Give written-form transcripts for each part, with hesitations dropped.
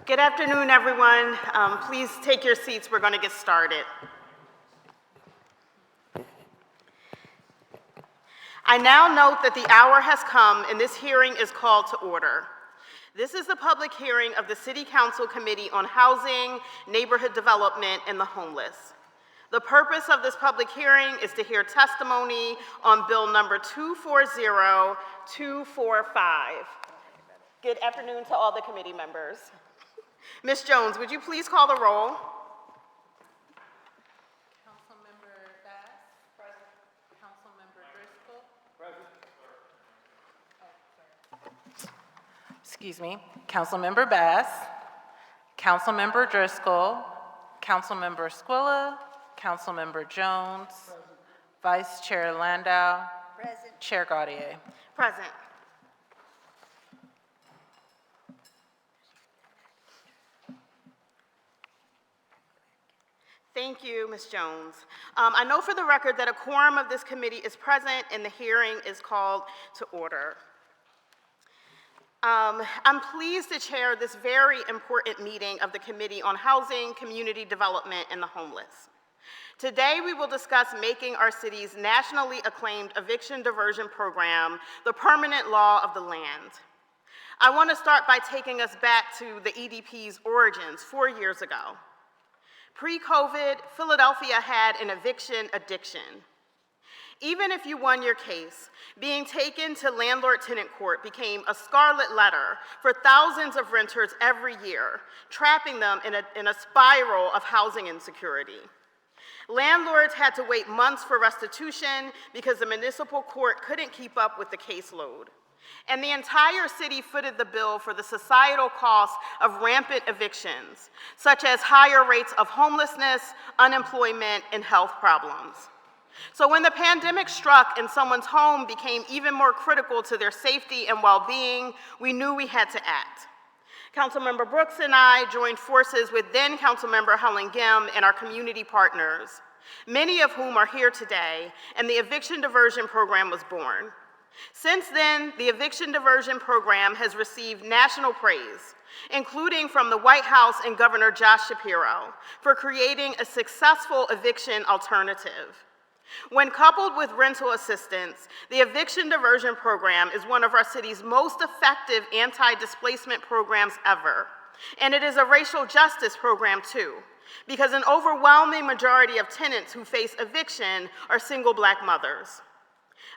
Good afternoon, everyone. Please take your seats. We're going to get started. I now note that the hour has come and this hearing is called to order. This is the public hearing of the City Council Committee on Housing, Neighborhood Development, and the Homeless. The purpose of this public hearing is to hear testimony on Bill number 240245. Good afternoon to all the committee members. Ms. Jones, would you please call the roll? Councilmember Bass? Present. Councilmember Driscoll? Present. Excuse me. Councilmember Bass, Councilmember Driscoll, Councilmember Squilla, Councilmember Jones, present. Vice Chair Landau, present. Chair Gaudier. Present. Thank you, Ms. Jones. I know for the record that a quorum of this committee is present and the hearing is called to order. I'm pleased to chair this very important meeting of the Committee on Housing, Community Development, and the Homeless. Today, we will discuss making our city's nationally acclaimed eviction diversion program the permanent law of the land. I want to start by taking us back to the EDP's origins 4 years ago. Pre-COVID, Philadelphia had an eviction addiction. Even if you won your case, being taken to landlord-tenant court became a scarlet letter for thousands of renters every year, trapping them in a spiral of housing insecurity. Landlords had to wait months for restitution because the municipal court couldn't keep up with the caseload. And the entire city footed the bill for the societal cost of rampant evictions, such as higher rates of homelessness, unemployment, and health problems. So when the pandemic struck and someone's home became even more critical to their safety and well-being, we knew we had to act. Councilmember Brooks and I joined forces with then Councilmember Helen Gim and our community partners, many of whom are here today, and the eviction diversion program was born. Since then, the eviction diversion program has received national praise, including from the White House and Governor Josh Shapiro, for creating a successful eviction alternative. When coupled with rental assistance, the eviction diversion program is one of our city's most effective anti-displacement programs ever. And it is a racial justice program too, because an overwhelming majority of tenants who face eviction are single Black mothers.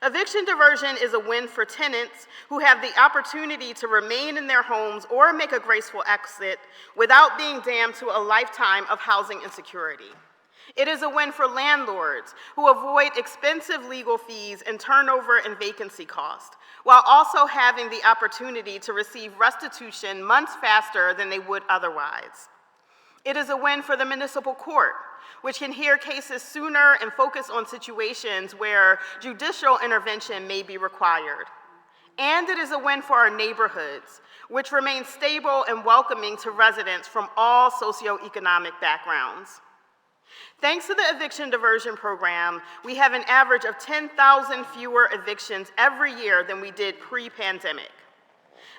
Eviction diversion is a win for tenants who have the opportunity to remain in their homes or make a graceful exit without being damned to a lifetime of housing insecurity. It is a win for landlords who avoid expensive legal fees and turnover and vacancy costs, while also having the opportunity to receive restitution months faster than they would otherwise. It is a win for the municipal court, which can hear cases sooner and focus on situations where judicial intervention may be required. And it is a win for our neighborhoods, which remain stable and welcoming to residents from all socioeconomic backgrounds. Thanks to the eviction diversion program, we have an average of 10,000 fewer evictions every year than we did pre-pandemic.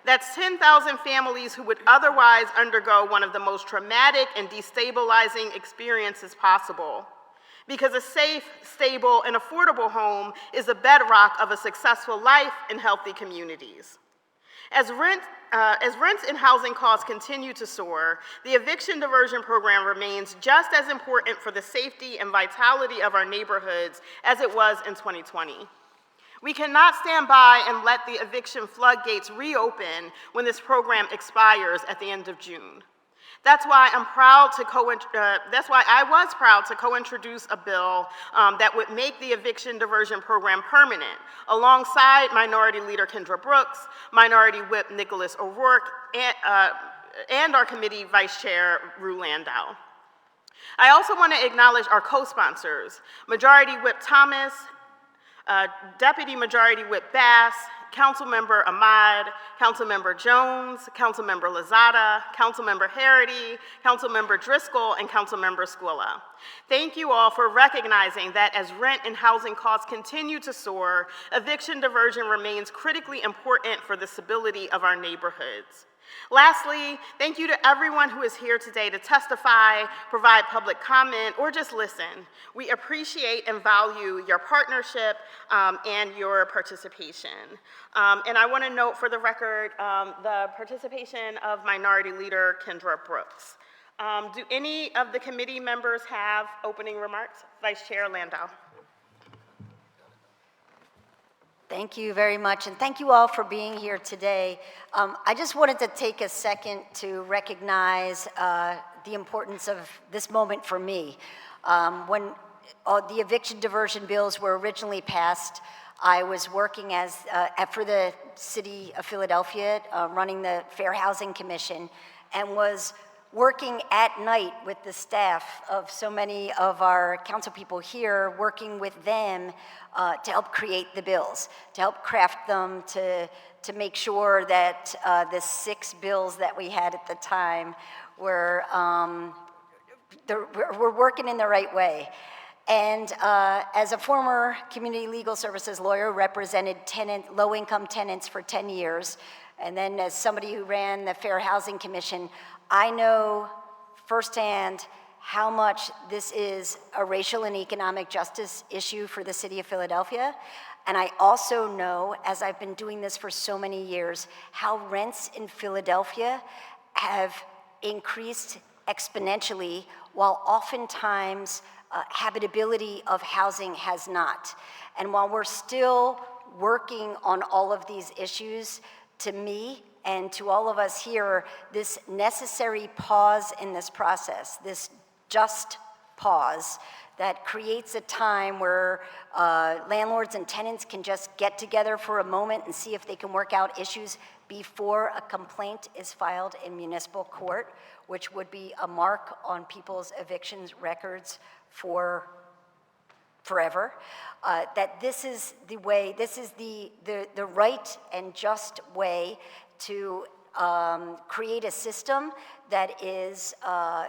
That's 10,000 families who would otherwise undergo one of the most traumatic and destabilizing experiences possible, because a safe, stable, and affordable home is the bedrock of a successful life in healthy communities. As rents and housing costs continue to soar, the eviction diversion program remains just as important for the safety and vitality of our neighborhoods as it was in 2020. We cannot stand by and let the eviction floodgates reopen when this program expires at the end of June. That's why I was proud to co-introduce a bill that would make the eviction diversion program permanent, alongside Minority Leader Kendra Brooks, Minority Whip Nicholas O'Rourke, and our committee Vice Chair Rue Landau. I also want to acknowledge our co-sponsors, Majority Whip Thomas, Deputy Majority Whip Bass, Councilmember Ahmad, Councilmember Jones, Councilmember Lozada, Councilmember Harity, Councilmember Driscoll, and Councilmember Squilla. Thank you all for recognizing that as rent and housing costs continue to soar, eviction diversion remains critically important for the stability of our neighborhoods. Lastly, thank you to everyone who is here today to testify, provide public comment, or just listen. We appreciate and value your partnership and your participation. And I want to note for the record the participation of Minority Leader Kendra Brooks. Do any of the committee members have opening remarks? Vice Chair Landau. Thank you very much, and thank you all for being here today. I just wanted to take a second to recognize the importance of this moment for me. When the eviction diversion bills were originally passed, I was working for the City of Philadelphia, running the Fair Housing Commission, and was working at night with the staff of so many of our council people here, working with them to help create the bills, to help craft them, to make sure that the 6 bills that we had at the time were working in the right way. And as a former community legal services lawyer, represented low-income tenants for 10 years, and then as somebody who ran the Fair Housing Commission, I know firsthand how much this is a racial and economic justice issue for the city of Philadelphia. And I also know, as I've been doing this for so many years, how rents in Philadelphia have increased exponentially, while oftentimes habitability of housing has not. And while we're still working on all of these issues, to me, and to all of us here, this necessary pause in this process, this just pause that creates a time where landlords and tenants can just get together for a moment and see if they can work out issues before a complaint is filed in municipal court, which would be a mark on people's evictions records for forever, that this is the way, this is the right and just way to create a system that is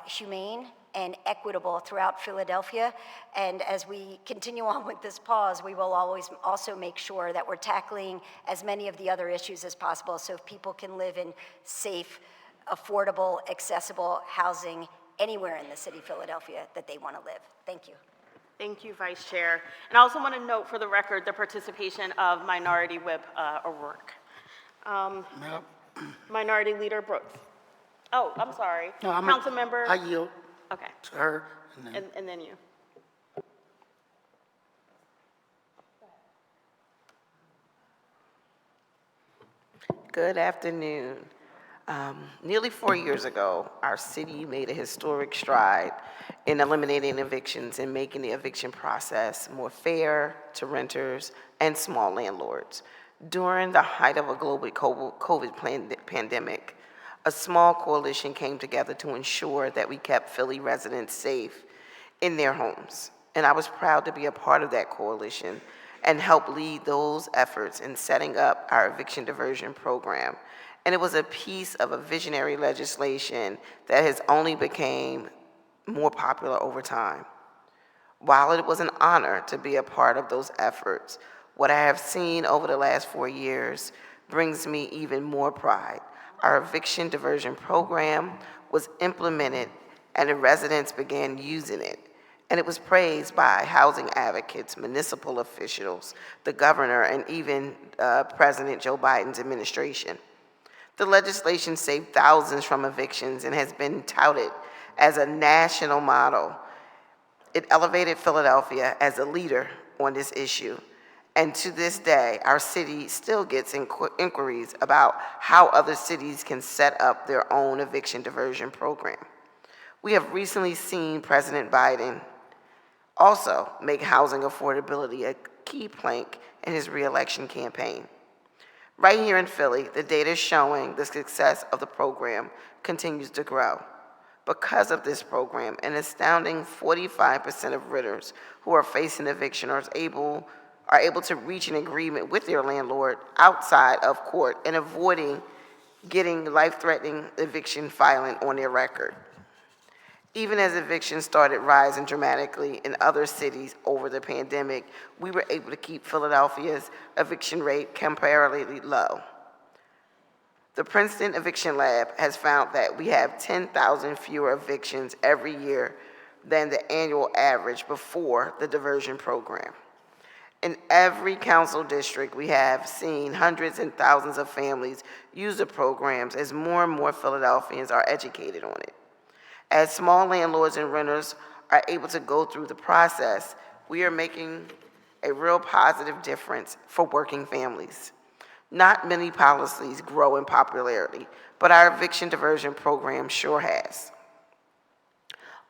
humane and equitable throughout Philadelphia. And as we continue on with this pause, we will always also make sure that we're tackling as many of the other issues as possible, so people can live in safe, affordable, accessible housing anywhere in the city of Philadelphia that they want to live. Thank you. Thank you, Vice Chair. And I also want to note for the record the participation of Minority Whip O'Rourke. Minority Leader Brooks. Oh, I'm sorry. No, Councilmember. I yield Okay. to her. And then you. Good afternoon. Nearly 4 years ago, our city made a historic stride in eliminating evictions and making the eviction process more fair to renters and small landlords. During the height of a global COVID pandemic, a small coalition came together to ensure that we kept Philly residents safe in their homes. And I was proud to be a part of that coalition and help lead those efforts in setting up our eviction diversion program. And it was a piece of a visionary legislation that has only become more popular over time. While it was an honor to be a part of those efforts, what I have seen over the last 4 years brings me even more pride. Our eviction diversion program was implemented and the residents began using it. And it was praised by housing advocates, municipal officials, the governor, and even President Joe Biden's administration. The legislation saved thousands from evictions and has been touted as a national model. It elevated Philadelphia as a leader on this issue. And to this day, our city still gets inquiries about how other cities can set up their own eviction diversion program. We have recently seen President Biden also make housing affordability a key plank in his re-election campaign. Right here in Philly, the data is showing the success of the program continues to grow. Because of this program, an astounding 45% of renters who are facing eviction are able to reach an agreement with their landlord outside of court and avoiding getting life-threatening eviction filing on their record. Even as evictions started rising dramatically in other cities over the pandemic, we were able to keep Philadelphia's eviction rate comparatively low. The Princeton Eviction Lab has found that we have 10,000 fewer evictions every year than the annual average before the diversion program. In every council district, we have seen hundreds and thousands of families use the programs as more and more Philadelphians are educated on it. As small landlords and renters are able to go through the process, we are making a real positive difference for working families. Not many policies grow in popularity, but our eviction diversion program sure has.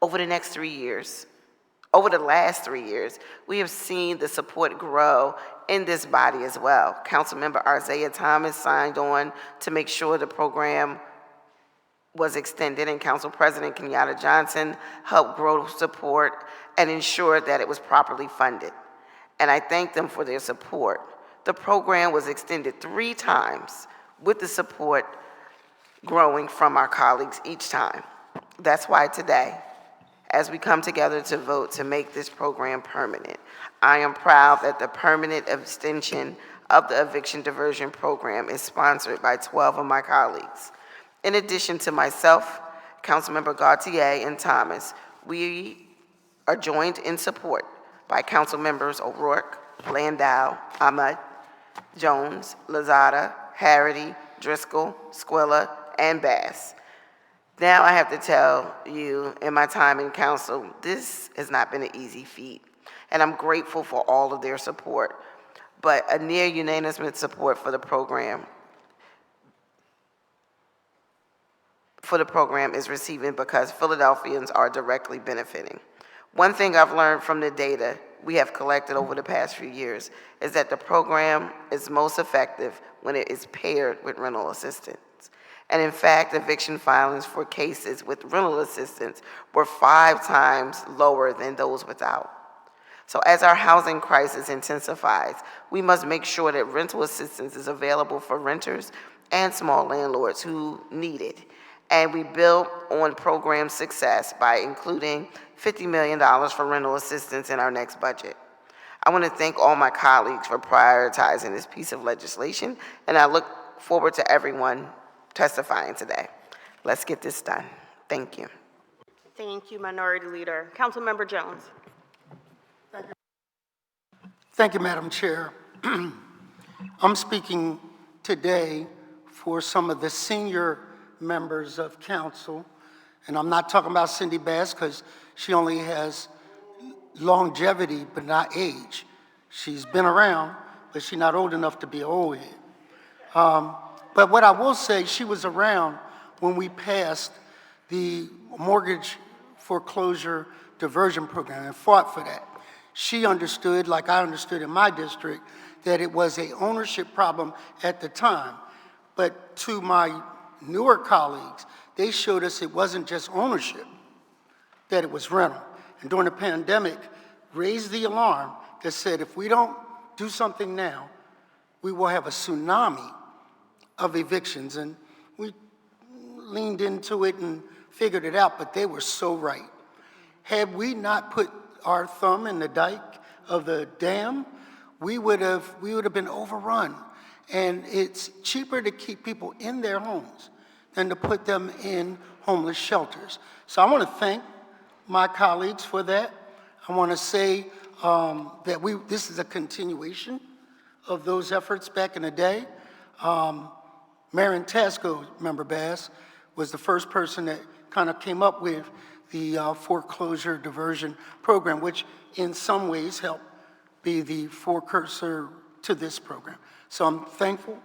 Over the last 3 years, we have seen the support grow in this body as well. Councilmember Isaiah Thomas signed on to make sure the program was extended, and Council President Kenyatta Johnson helped grow support and ensure that it was properly funded. And I thank them for their support. The program was extended 3 times with the support growing from our colleagues each time. That's why today, as we come together to vote to make this program permanent, I am proud that the permanent extension of the eviction diversion program is sponsored by 12 of my colleagues. In addition to myself, Councilmember Gautier and Thomas, we are joined in support by Council Members O'Rourke, Landau, Ahmad, Jones, Lozada, Harity, Driscoll, Squilla, and Bass. Now I have to tell you, in my time in council, this has not been an easy feat, and I'm grateful for all of their support, but a near unanimous support for the program is receiving because Philadelphians are directly benefiting. One thing I've learned from the data we have collected over the past few years is that the program is most effective when it is paired with rental assistance. And in fact, eviction filings for cases with rental assistance were 5 times lower than those without. So as our housing crisis intensifies, we must make sure that rental assistance is available for renters and small landlords who need it. And we build on program success by including $50 million for rental assistance in our next budget. I want to thank all my colleagues for prioritizing this piece of legislation, and I look forward to everyone testifying today. Let's get this done. Thank you. Thank you, Minority Leader. Councilmember Jones. Thank you, Madam Chair. I'm speaking today for some of the senior members of council, and I'm not talking about Cindy Bass because she only has longevity but not age. She's been around, but she's not old enough to be old yet. But what I will say, she was around when we passed the mortgage foreclosure diversion program and fought for that. She understood, like I understood in my district, that it was an ownership problem at the time. But to my newer colleagues, they showed us it wasn't just ownership, that it was rental. And during the pandemic, raised the alarm that said if we don't do something now, we will have a tsunami of evictions. And we leaned into it and figured it out, but they were so right. Had we not put our thumb in the dike of the dam, we would have been overrun. And it's cheaper to keep people in their homes than to put them in homeless shelters. So I want to thank my colleagues for that. I want to say that this is a continuation of those efforts back in the day. Marion Tasco, Member Bass, was the first person that kind of came up with the foreclosure diversion program, which in some ways helped be the forecursor to this program. So I'm thankful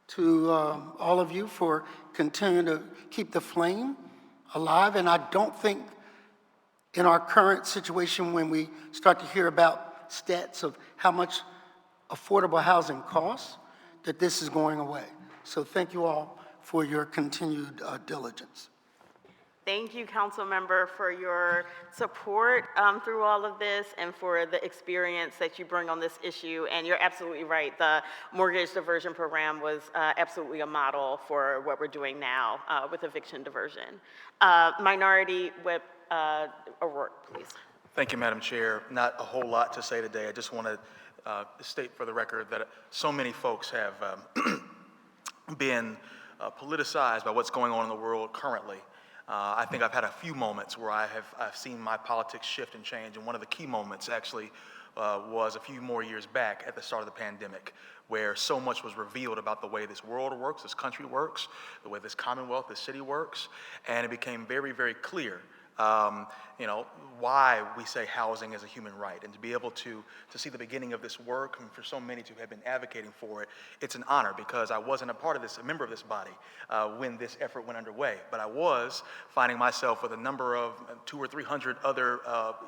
to all of you for continuing to keep the flame alive. And I don't think in our current situation, when we start to hear about stats of how much affordable housing costs, that this is going away. So thank you all for your continued diligence. Thank you, Council Member, for your support through all of this and for the experience that you bring on this issue. And you're absolutely right. The mortgage diversion program was absolutely a model for what we're doing now with eviction diversion. Minority Whip O'Rourke, please. Thank you, Madam Chair. Not a whole lot to say today. I just want to state for the record that so many folks have been politicized by what's going on in the world currently. I think I've had a few moments where I've seen my politics shift and change, and one of the key moments actually was a few more years back at the start of the pandemic, where so much was revealed about the way this world works, this country works, the way this Commonwealth, this city works, and it became very, very clear why we say housing is a human right. And to be able to see the beginning of this work, and for so many to have been advocating for it, it's an honor, because I wasn't a member of this body when this effort went underway. But I was finding myself with a number of 200 or 300 other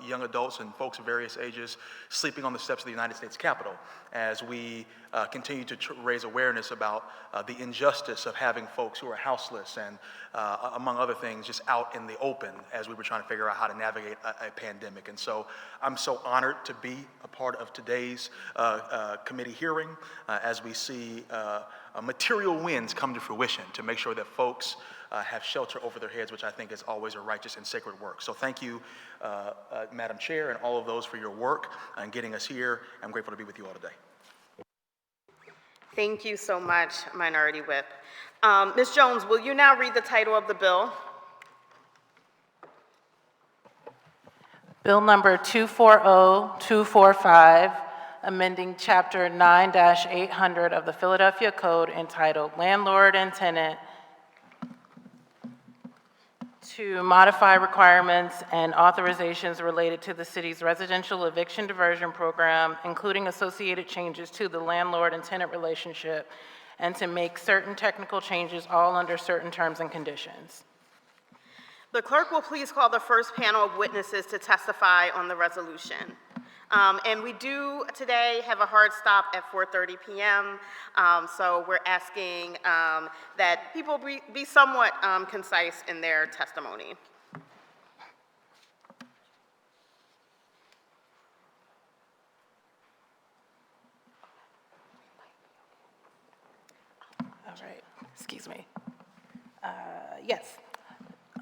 young adults and folks of various ages sleeping on the steps of the United States Capitol as we continue to raise awareness about the injustice of having folks who are houseless and, among other things, just out in the open as we were trying to figure out how to navigate a pandemic. And so I'm so honored to be a part of today's committee hearing as we see material wins come to fruition to make sure that folks have shelter over their heads, which I think is always a righteous and sacred work. So thank you, Madam Chair, and all of those for your work and getting us here. I'm grateful to be with you all today. Thank you so much, Minority Whip. Ms. Jones, will you now read the title of the bill? Bill number 240245, amending Chapter 9-800 of the Philadelphia Code entitled Landlord and Tenant to modify requirements and authorizations related to the city's residential eviction diversion program, including associated changes to the landlord and tenant relationship, and to make certain technical changes, all under certain terms and conditions. The clerk will please call the first panel of witnesses to testify on the resolution. And we do today have a hard stop at 4:30 p.m., so we're asking that people be somewhat concise in their testimony. All right, excuse me. Yes.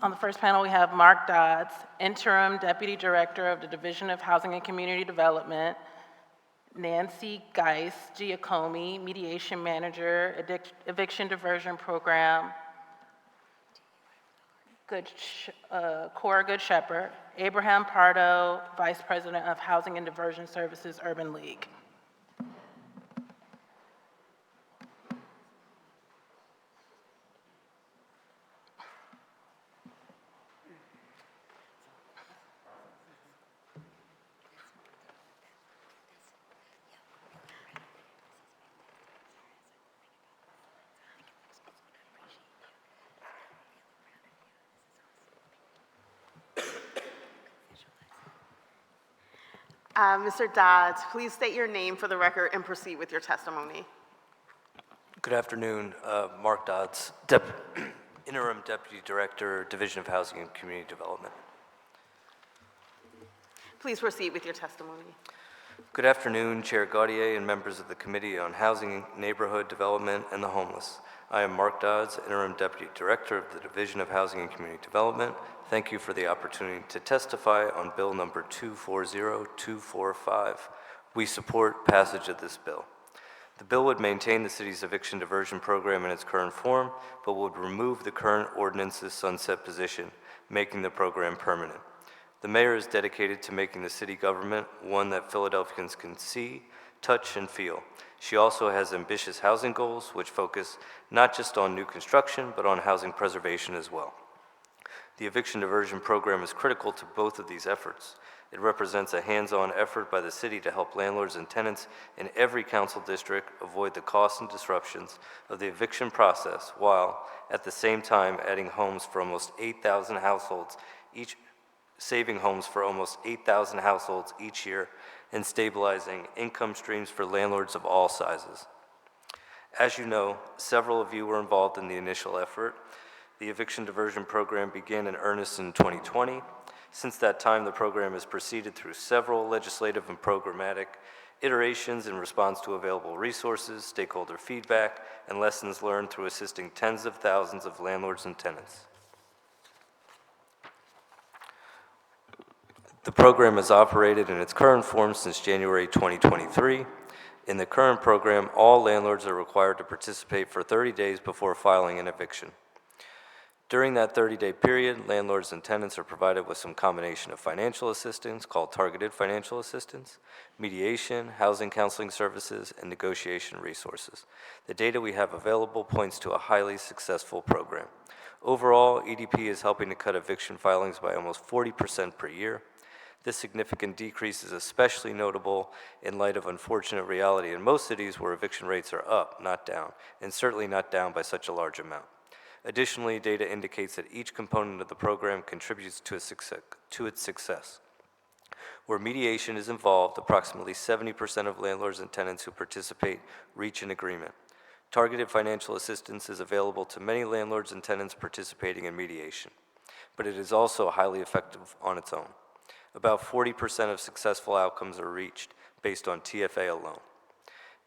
On the first panel, we have Mark Dodds, Interim Deputy Director of the Division of Housing and Community Development, Nancy Geis Giacomi, Mediation Manager, Eviction Diversion Program, Cora Good Shepherd, Abraham Pardo, Vice President of Housing and Diversion Services, Urban League. Mr. Dodds, please state your name for the record and proceed with your testimony. Good afternoon, Mark Dodds, Interim Deputy Director, Division of Housing and Community Development. Please proceed with your testimony. Good afternoon, Chair Gaudier and members of the Committee on Housing, Neighborhood Development, and the Homeless. I am Mark Dodds, Interim Deputy Director of the Division of Housing and Community Development. Thank you for the opportunity to testify on Bill number 240245. We support passage of this bill. The bill would maintain the city's eviction diversion program in its current form, but would remove the current ordinance's sunset position, making the program permanent. The mayor is dedicated to making the city government one that Philadelphians can see, touch, and feel. She also has ambitious housing goals, which focus not just on new construction, but on housing preservation as well. The eviction diversion program is critical to both of these efforts. It represents a hands-on effort by the city to help landlords and tenants in every council district avoid the costs and disruptions of the eviction process, while at the same time adding homes for almost 8,000 households each, saving homes for almost 8,000 households each year, and stabilizing income streams for landlords of all sizes. As you know, several of you were involved in the initial effort. The eviction diversion program began in earnest in 2020. Since that time, the program has proceeded through several legislative and programmatic iterations in response to available resources, stakeholder feedback, and lessons learned through assisting tens of thousands of landlords and tenants. The program has operated in its current form since January 2023. In the current program, all landlords are required to participate for 30 days before filing an eviction. During that 30-day period, landlords and tenants are provided with some combination of financial assistance called targeted financial assistance, mediation, housing counseling services, and negotiation resources. The data we have available points to a highly successful program. Overall, EDP is helping to cut eviction filings by almost 40% per year. This significant decrease is especially notable in light of unfortunate reality in most cities where eviction rates are up, not down, and certainly not down by such a large amount. Additionally, data indicates that each component of the program contributes to its success. Where mediation is involved, approximately 70% of landlords and tenants who participate reach an agreement. Targeted financial assistance is available to many landlords and tenants participating in mediation, but it is also highly effective on its own. About 40% of successful outcomes are reached based on TFA alone.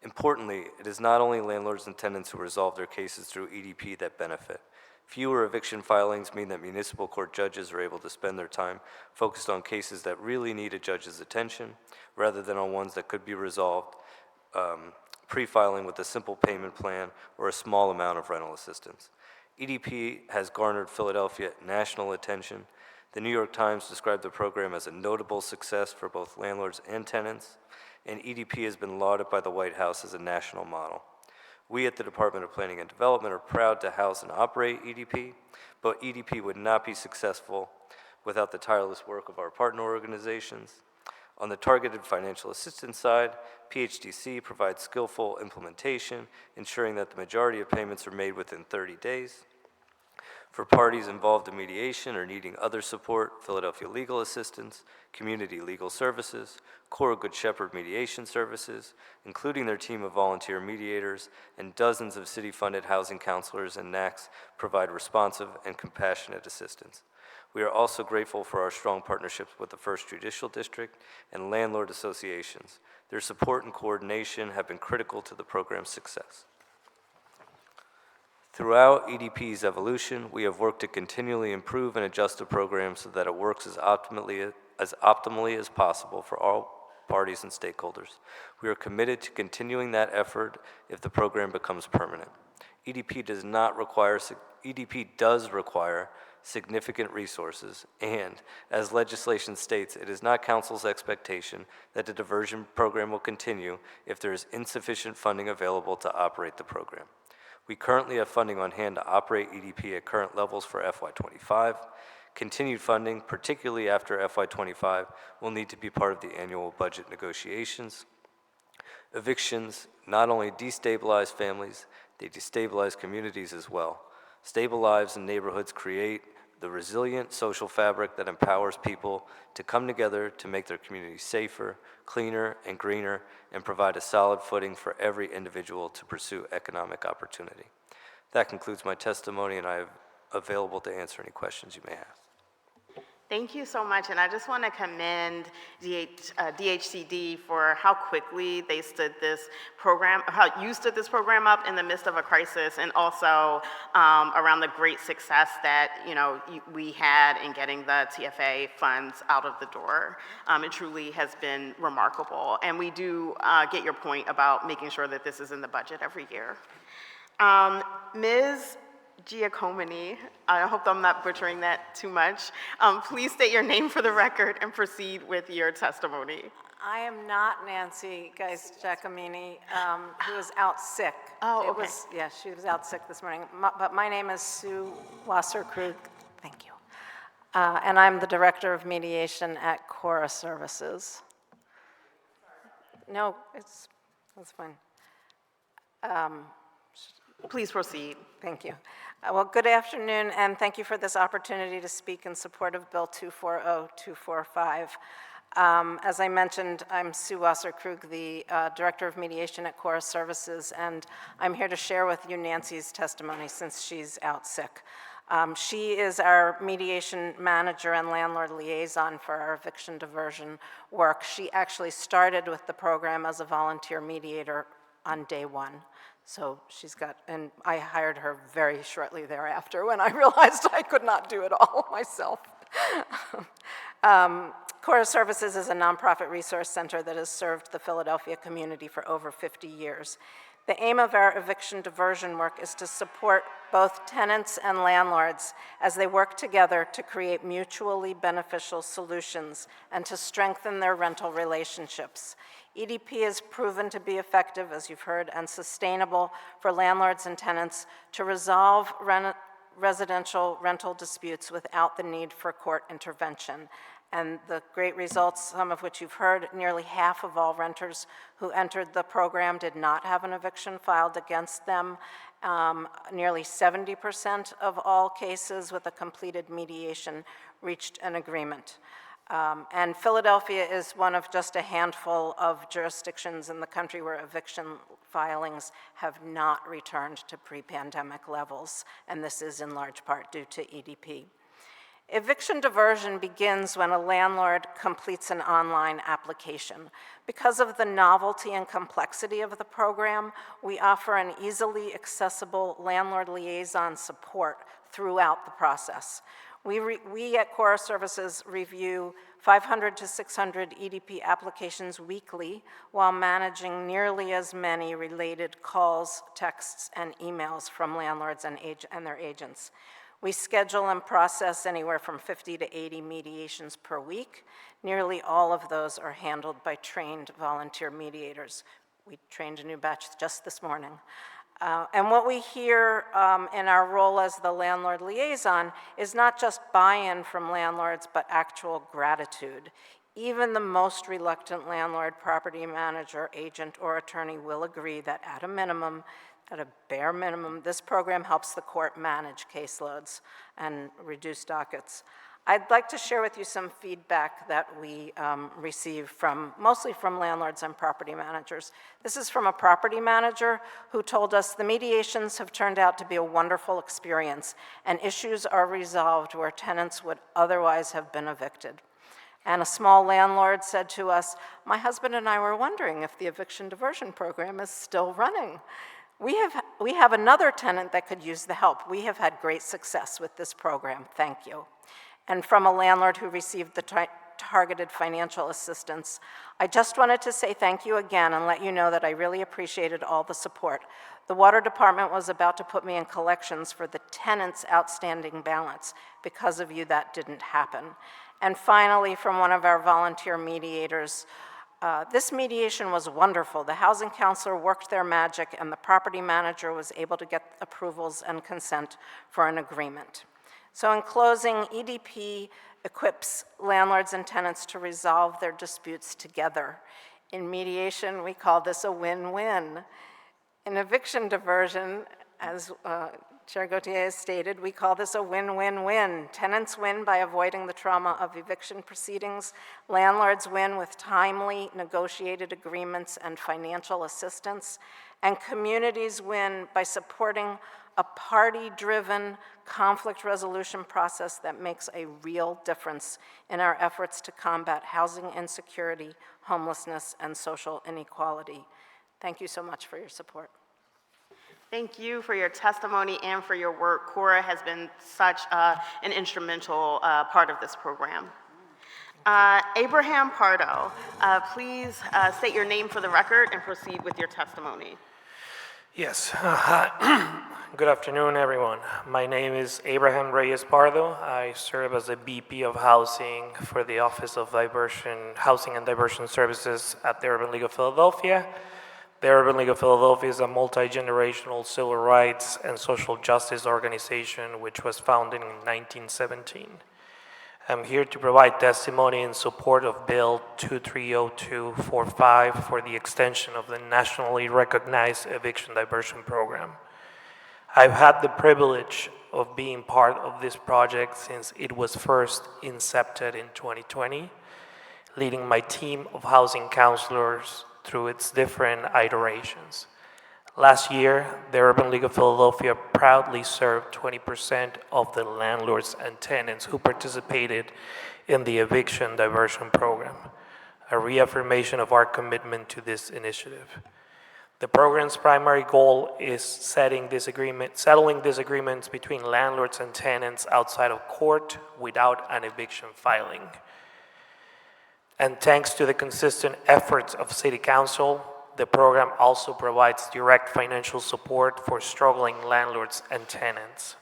Importantly, it is not only landlords and tenants who resolve their cases through EDP that benefit. Fewer eviction filings mean that municipal court judges are able to spend their time focused on cases that really need a judge's attention, rather than on ones that could be resolved pre-filing with a simple payment plan or a small amount of rental assistance. EDP has garnered Philadelphia national attention. The New York Times described the program as a notable success for both landlords and tenants, and EDP has been lauded by the White House as a national model. We at the Department of Planning and Development are proud to house and operate EDP, but EDP would not be successful without the tireless work of our partner organizations. On the targeted financial assistance side, PHDC provides skillful implementation, ensuring that the majority of payments are made within 30 days. For parties involved in mediation or needing other support, Philadelphia Legal Assistance, Community Legal Services, Core Good Shepherd Mediation Services, including their team of volunteer mediators, and dozens of city-funded housing counselors and NACs provide responsive and compassionate assistance. We are also grateful for our strong partnerships with the First Judicial District and landlord associations. Their support and coordination have been critical to the program's success. Throughout EDP's evolution, we have worked to continually improve and adjust the program so that it works as optimally as possible for all parties and stakeholders. We are committed to continuing that effort if the program becomes permanent. EDP does require significant resources, and as legislation states, it is not council's expectation that the diversion program will continue if there is insufficient funding available to operate the program. We currently have funding on hand to operate EDP at current levels for FY25. Continued funding, particularly after FY25, will need to be part of the annual budget negotiations. Evictions not only destabilize families, they destabilize communities as well. Stable lives in neighborhoods create the resilient social fabric that empowers people to come together to make their communities safer, cleaner, and greener, and provide a solid footing for every individual to pursue economic opportunity. That concludes my testimony, and I am available to answer any questions you may have. Thank you so much, and I just want to commend DHCD for how quickly they stood this program, how you stood this program up in the midst of a crisis, and also around the great success that we had in getting the TFA funds out of the door. It truly has been remarkable, and we do get your point about making sure that this is in the budget every year. Ms. Giacomini. I hope I'm not butchering that too much. Please state your name for the record and proceed with your testimony. I am not Nancy Giacomini, who is out sick. Oh, It okay. Yeah, she was out sick this morning. But my name is Sue Wasser-Krug. Thank you. And I'm the Director of Mediation at Cora Services. No, that's fine. Please proceed. Thank you. Well, good afternoon, and thank you for this opportunity to speak in support of Bill 240245. As I mentioned, I'm Sue Wasser-Krug, the Director of Mediation at Cora Services, and I'm here to share with you Nancy's testimony since she's out sick. She is our mediation manager and landlord liaison for our eviction diversion work. She actually started with the program as a volunteer mediator on day one. So and I hired her very shortly thereafter when I realized I could not do it all myself. Cora Services is a nonprofit resource center that has served the Philadelphia community for over 50 years. The aim of our eviction diversion work is to support both tenants and landlords as they work together to create mutually beneficial solutions and to strengthen their rental relationships. EDP has proven to be effective, as you've heard, and sustainable for landlords and tenants to resolve residential rental disputes without the need for court intervention. And the great results, some of which you've heard, nearly half of all renters who entered the program did not have an eviction filed against them. Nearly 70% of all cases with a completed mediation reached an agreement. And Philadelphia is one of just a handful of jurisdictions in the country where eviction filings have not returned to pre-pandemic levels, and this is in large part due to EDP. Eviction diversion begins when a landlord completes an online application. Because of the novelty and complexity of the program, we offer an easily accessible landlord liaison support throughout the process. We at Cora Services review 500 to 600 EDP applications weekly while managing nearly as many related calls, texts, and emails from landlords and their agents. We schedule and process anywhere from 50 to 80 mediations per week. Nearly all of those are handled by trained volunteer mediators. We trained a new batch just this morning. And what we hear in our role as the landlord liaison is not just buy-in from landlords, but actual gratitude. Even the most reluctant landlord, property manager, agent, or attorney will agree that at a bare minimum, this program helps the court manage caseloads and reduce dockets. I'd like to share with you some feedback that we receive mostly from landlords and property managers. This is from a property manager who told us the mediations have turned out to be a wonderful experience and issues are resolved where tenants would otherwise have been evicted. And a small landlord said to us, "My husband and I were wondering if the eviction diversion program is still running. We have another tenant that could use the help. We have had great success with this program. Thank you." And from a landlord who received the targeted financial assistance, "I just wanted to say thank you again and let you know that I really appreciated all the support. The water department was about to put me in collections for the tenant's outstanding balance. Because of you, that didn't happen." And finally, from one of our volunteer mediators, "This mediation was wonderful. The housing counselor worked their magic and the property manager was able to get approvals and consent for an agreement." So in closing, EDP equips landlords and tenants to resolve their disputes together. In mediation, we call this a win-win. In eviction diversion, as Chair Gauthier has stated, we call this a win-win-win. Tenants win by avoiding the trauma of eviction proceedings. Landlords win with timely negotiated agreements and financial assistance. And communities win by supporting a party-driven conflict resolution process that makes a real difference in our efforts to combat housing insecurity, homelessness, and social inequality. Thank you so much for your support. Thank you for your testimony and for your work. Cora has been such an instrumental part of this program. Abraham Pardo, please state your name for the record and proceed with your testimony. Yes. Good afternoon, everyone. My name is Abraham Reyes Pardo. I serve as a VP of Housing for the Office of Housing and Diversion Services at the Urban League of Philadelphia. The Urban League of Philadelphia is a multi-generational civil rights and social justice organization which was founded in 1917. I'm here to provide testimony in support of Bill 230245 for the extension of the nationally recognized eviction diversion program. I've had the privilege of being part of this project since it was first incepted in 2020, leading my team of housing counselors through its different iterations. Last year, the Urban League of Philadelphia proudly served 20% of the landlords and tenants who participated in the eviction diversion program, a reaffirmation of our commitment to this initiative. The program's primary goal is settling disagreements between landlords and tenants outside of court without an eviction filing. And thanks to the consistent efforts of City Council, the program also provides direct financial support for struggling landlords and tenants.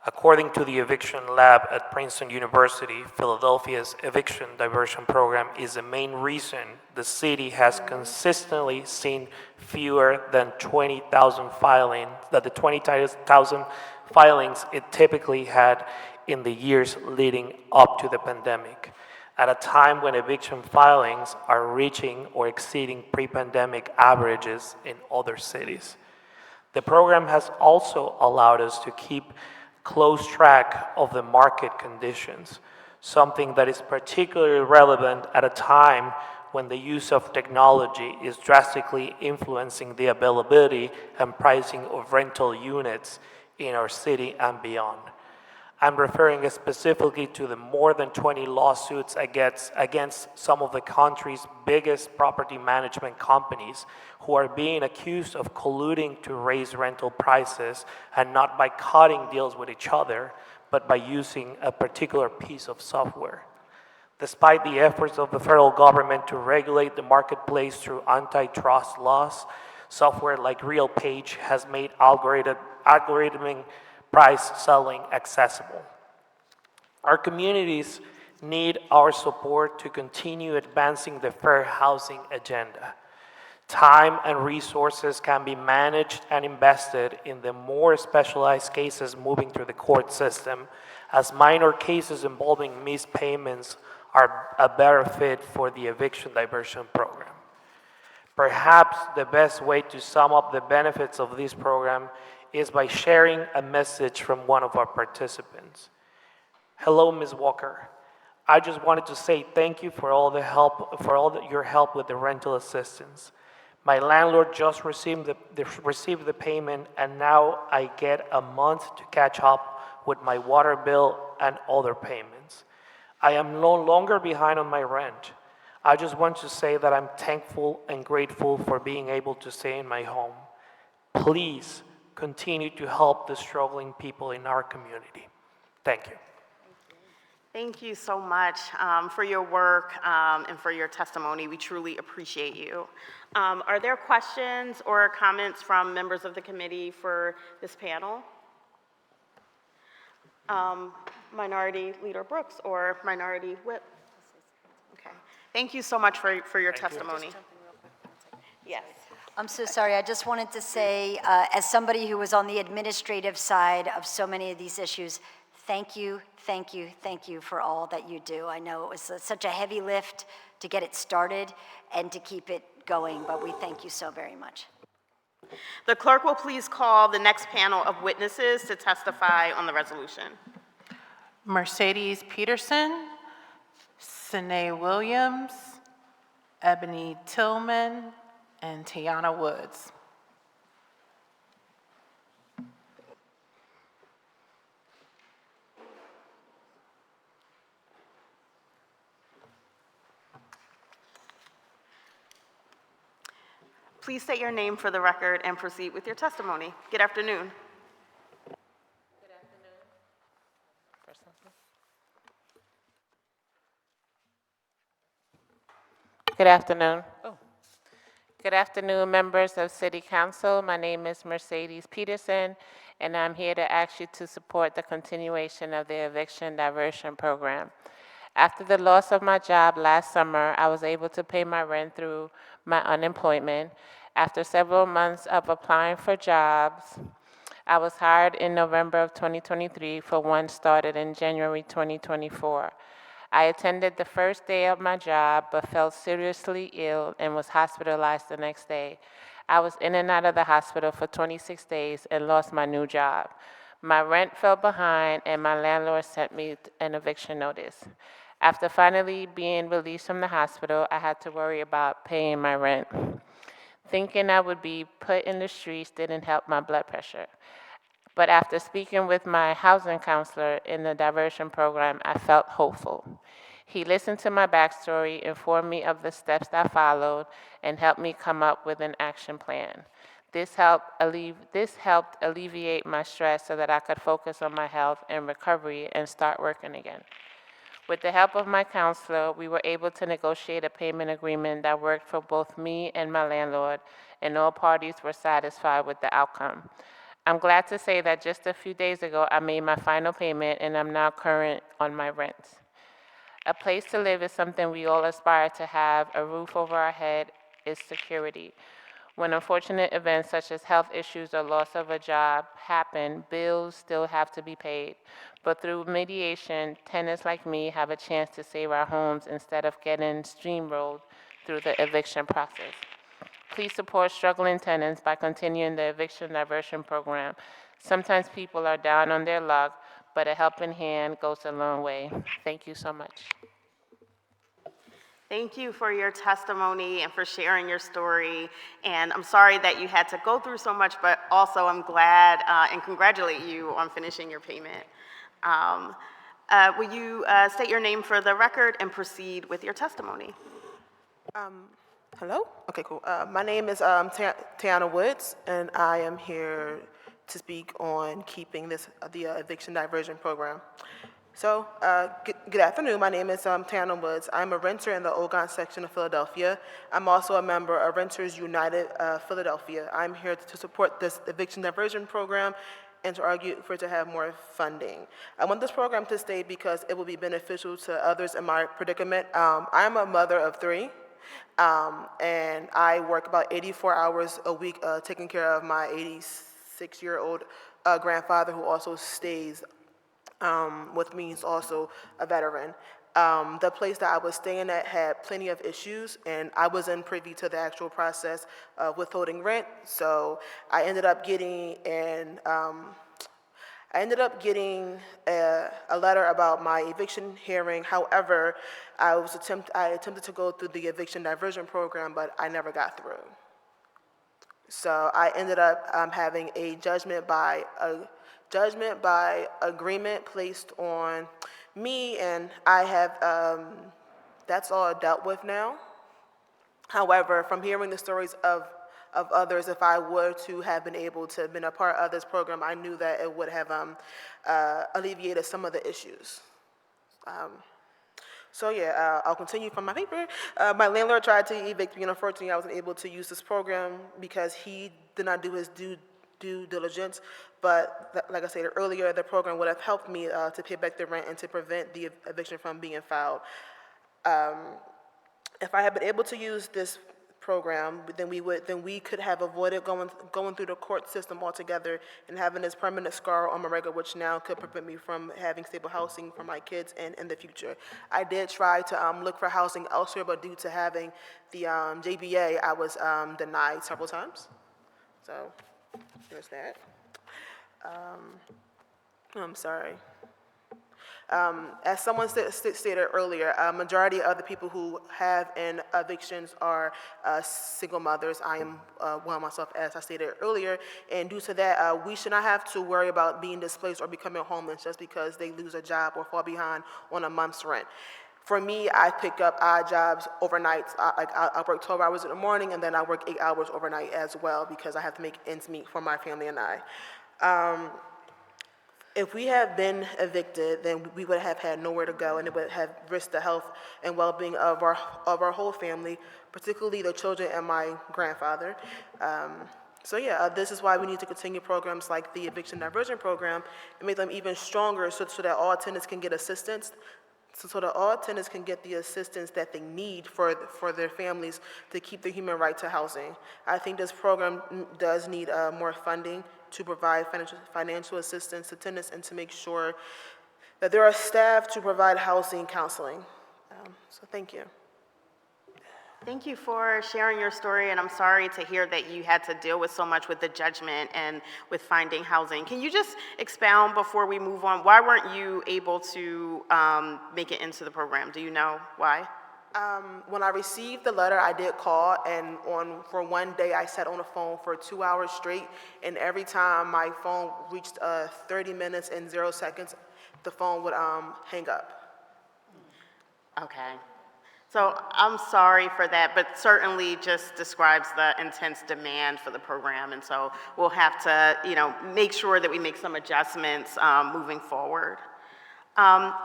According to the Eviction Lab at Princeton University, Philadelphia's eviction diversion program is the main reason the city has consistently seen fewer than 20,000 filings, the 20,000 filings it typically had in the years leading up to the pandemic, at a time when eviction filings are reaching or exceeding pre-pandemic averages in other cities. The program has also allowed us to keep close track of the market conditions, something that is particularly relevant at a time when the use of technology is drastically influencing the availability and pricing of rental units in our city and beyond. I'm referring specifically to the more than 20 lawsuits against some of the country's biggest property management companies who are being accused of colluding to raise rental prices, and not by cutting deals with each other, but by using a particular piece of software. Despite the efforts of the federal government to regulate the marketplace through antitrust laws, software like RealPage has made algorithmic price selling accessible. Our communities need our support to continue advancing the fair housing agenda. Time and resources can be managed and invested in the more specialized cases moving through the court system, as minor cases involving missed payments are a better fit for the eviction diversion program. Perhaps the best way to sum up the benefits of this program is by sharing a message from one of our participants. Hello, Ms. Walker. I just wanted to say thank you for all your help with the rental assistance. My landlord just received the payment, and now I get a month to catch up with my water bill and other payments. I am no longer behind on my rent. I just want to say that I'm thankful and grateful for being able to stay in my home. Please continue to help the struggling people in our community. Thank you. Thank you so much for your work and for your testimony. We truly appreciate you. Are there questions or comments from members of the committee for this panel? Minority Leader Brooks or Minority Whip? Okay. Thank you so much for your testimony. Yes. I'm so sorry. I just wanted to say, as somebody who was on the administrative side of so many of these issues, thank you, thank you, thank you for all that you do. I know it was such a heavy lift to get it started and to keep it going, but we thank you so very much. The clerk will please call the next panel of witnesses to testify on the resolution. Mercedes Peterson, Sine Williams, Ebony Tillman, and Tiana Woods. Please state your name for the record and proceed with your testimony. Good afternoon. Good afternoon. Good afternoon, members of City Council. My name is Mercedes Peterson, and I'm here to ask you to support the continuation of the eviction diversion program. After the loss of my job last summer, I was able to pay my rent through my unemployment. After several months of applying for jobs, I was hired in November of 2023 for one started in January 2024. I attended the first day of my job, but felt seriously ill and was hospitalized the next day. I was in and out of the hospital for 26 days and lost my new job. My rent fell behind, and my landlord sent me an eviction notice. After finally being released from the hospital, I had to worry about paying my rent. Thinking I would be put in the streets didn't help my blood pressure. But after speaking with my housing counselor in the diversion program, I felt hopeful. He listened to my backstory, informed me of the steps I followed, and helped me come up with an action plan. This helped alleviate my stress so that I could focus on my health and recovery and start working again. With the help of my counselor, we were able to negotiate a payment agreement that worked for both me and my landlord, and all parties were satisfied with the outcome. I'm glad to say that just a few days ago, I made my final payment, and I'm now current on my rent. A place to live is something we all aspire to have. A roof over our head is security. When unfortunate events such as health issues or loss of a job happen, bills still have to be paid. But through mediation, tenants like me have a chance to save our homes instead of getting steamrolled through the eviction process. Please support struggling tenants by continuing the eviction diversion program. Sometimes people are down on their luck, but a helping hand goes a long way. Thank you so much. Thank you for your testimony and for sharing your story. And I'm sorry that you had to go through so much, but also I'm glad and congratulate you on finishing your payment. Will you state your name for the record and proceed with your testimony? Hello? Okay, cool. My name is Tiana Woods, and I am here to speak on keeping the eviction diversion program. So, good afternoon. My name is Tiana Woods. I'm a renter in the Ogon section of Philadelphia. I'm also a member of Renters United Philadelphia. I'm here to support this eviction diversion program and to argue for it to have more funding. I want this program to stay because it will be beneficial to others in my predicament. I'm a mother of three. And I work about 84 hours a week taking care of my 86-year-old grandfather who also stays with me. He's also a veteran. The place that I was staying at had plenty of issues, and I wasn't privy to the actual process of withholding rent, so I ended up getting a letter about my eviction hearing. However, I attempted to go through the eviction diversion program, but I never got through. So I ended up having a judgment by agreement placed on me, and I have that's all dealt with now. However, from hearing the stories of others, if I were to have been able to have been a part of this program, I knew that it would have alleviated some of the issues. So yeah, I'll continue from my paper. My landlord tried to evict me, and unfortunately I wasn't able to use this program because he did not do his due diligence. But like I said earlier, the program would have helped me to pay back the rent and to prevent the eviction from being filed. If I had been able to use this program, then we could have avoided going through the court system altogether and having this permanent scar on my record, which now could prevent me from having stable housing for my kids and in the future. I did try to look for housing elsewhere, but due to having the JBA, I was denied several times. So there's that. I'm sorry. As someone stated earlier, a majority of the people who have in evictions are single mothers. I am one myself, as I stated earlier, and due to that, we should not have to worry about being displaced or becoming homeless just because they lose a job or fall behind on a month's rent. For me, I pick up odd jobs overnight. I work 12 hours in the morning, and then I work 8 hours overnight as well because I have to make ends meet for my family and I. If we had been evicted, then we would have had nowhere to go, and it would have risked the health and well-being of our whole family, particularly the children and my grandfather. This is why we need to continue programs like the Eviction Diversion Program and make them even stronger so that all tenants can get assistance, so that all tenants can get the assistance that they need for their families to keep their human right to housing. I think this program does need more funding to provide financial assistance to tenants and to make sure that there are staff to provide housing counseling. So thank you. Thank you for sharing your story, and I'm sorry to hear that you had to deal with so much with the judgment and with finding housing. Can you just expound before we move on? Why weren't you able to make it into the program? Do you know why? When I received the letter, I did call, and for one day I sat on the phone for 2 hours straight, and every time my phone reached 30 minutes and 0 seconds, the phone would hang up. Okay. So I'm sorry for that, but certainly just describes the intense demand for the program, and so we'll have to, make sure that we make some adjustments moving forward.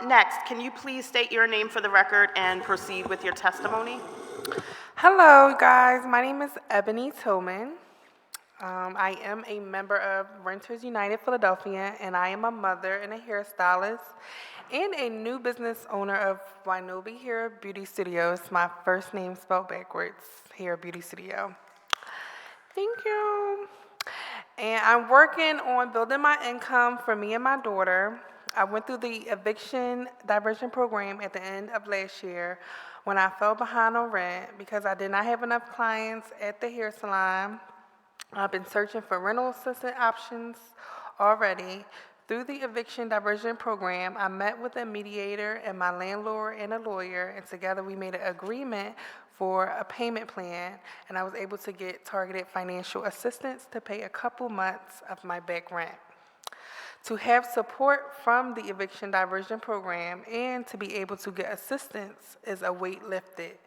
Next, can you please state your name for the record and proceed with your testimony? Hello, guys. My name is Ebony Tillman. I am a member of Renters United Philadelphia, and I am a mother and a hairstylist and a new business owner of Winobi Hair Beauty Studios. My first name spelled backwards, Hair Beauty Studio. Thank you. And I'm working on building my income for me and my daughter. I went through the eviction diversion program at the end of last year when I fell behind on rent because I did not have enough clients at the hair salon. I've been searching for rental assistance options already. Through the eviction diversion program, I met with a mediator and my landlord and a lawyer, and together we made an agreement for a payment plan, and I was able to get targeted financial assistance to pay a couple months of my back rent. To have support from the eviction diversion program and to be able to get assistance is a weight lifted.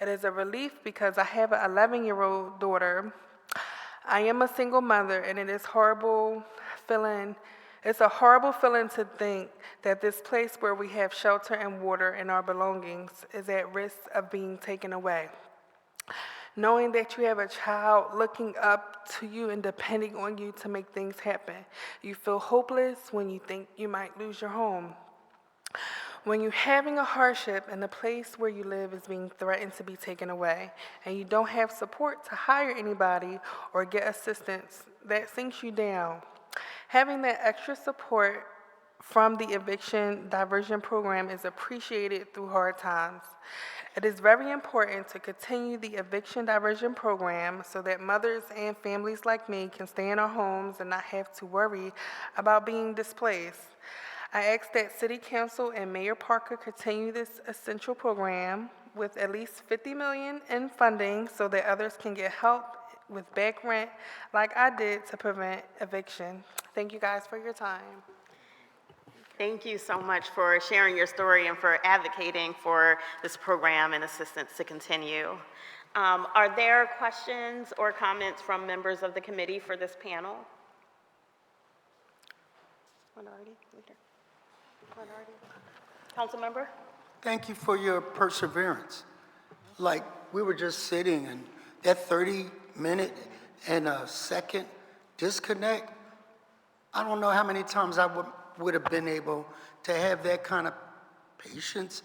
It is a relief because I have an 11-year-old daughter. I am a single mother, and it's a horrible feeling to think that this place where we have shelter and water and our belongings is at risk of being taken away. Knowing that you have a child looking up to you and depending on you to make things happen. You feel hopeless when you think you might lose your home. When you're having a hardship and the place where you live is being threatened to be taken away, and you don't have support to hire anybody or get assistance, that sinks you down. Having that extra support from the eviction diversion program is appreciated through hard times. It is very important to continue the eviction diversion program so that mothers and families like me can stay in our homes and not have to worry about being displaced. I ask that City Council and Mayor Parker continue this essential program with at least $50 million in funding so that others can get help with back rent like I did to prevent eviction. Thank you guys for your time. Thank you so much for sharing your story and for advocating for this program and assistance to continue. Are there questions or comments from members of the committee for this panel? Council member? Thank you for your perseverance. Like, we were just sitting and that 30-minute and a second disconnect, I don't know how many times I would have been able to have that kind of patience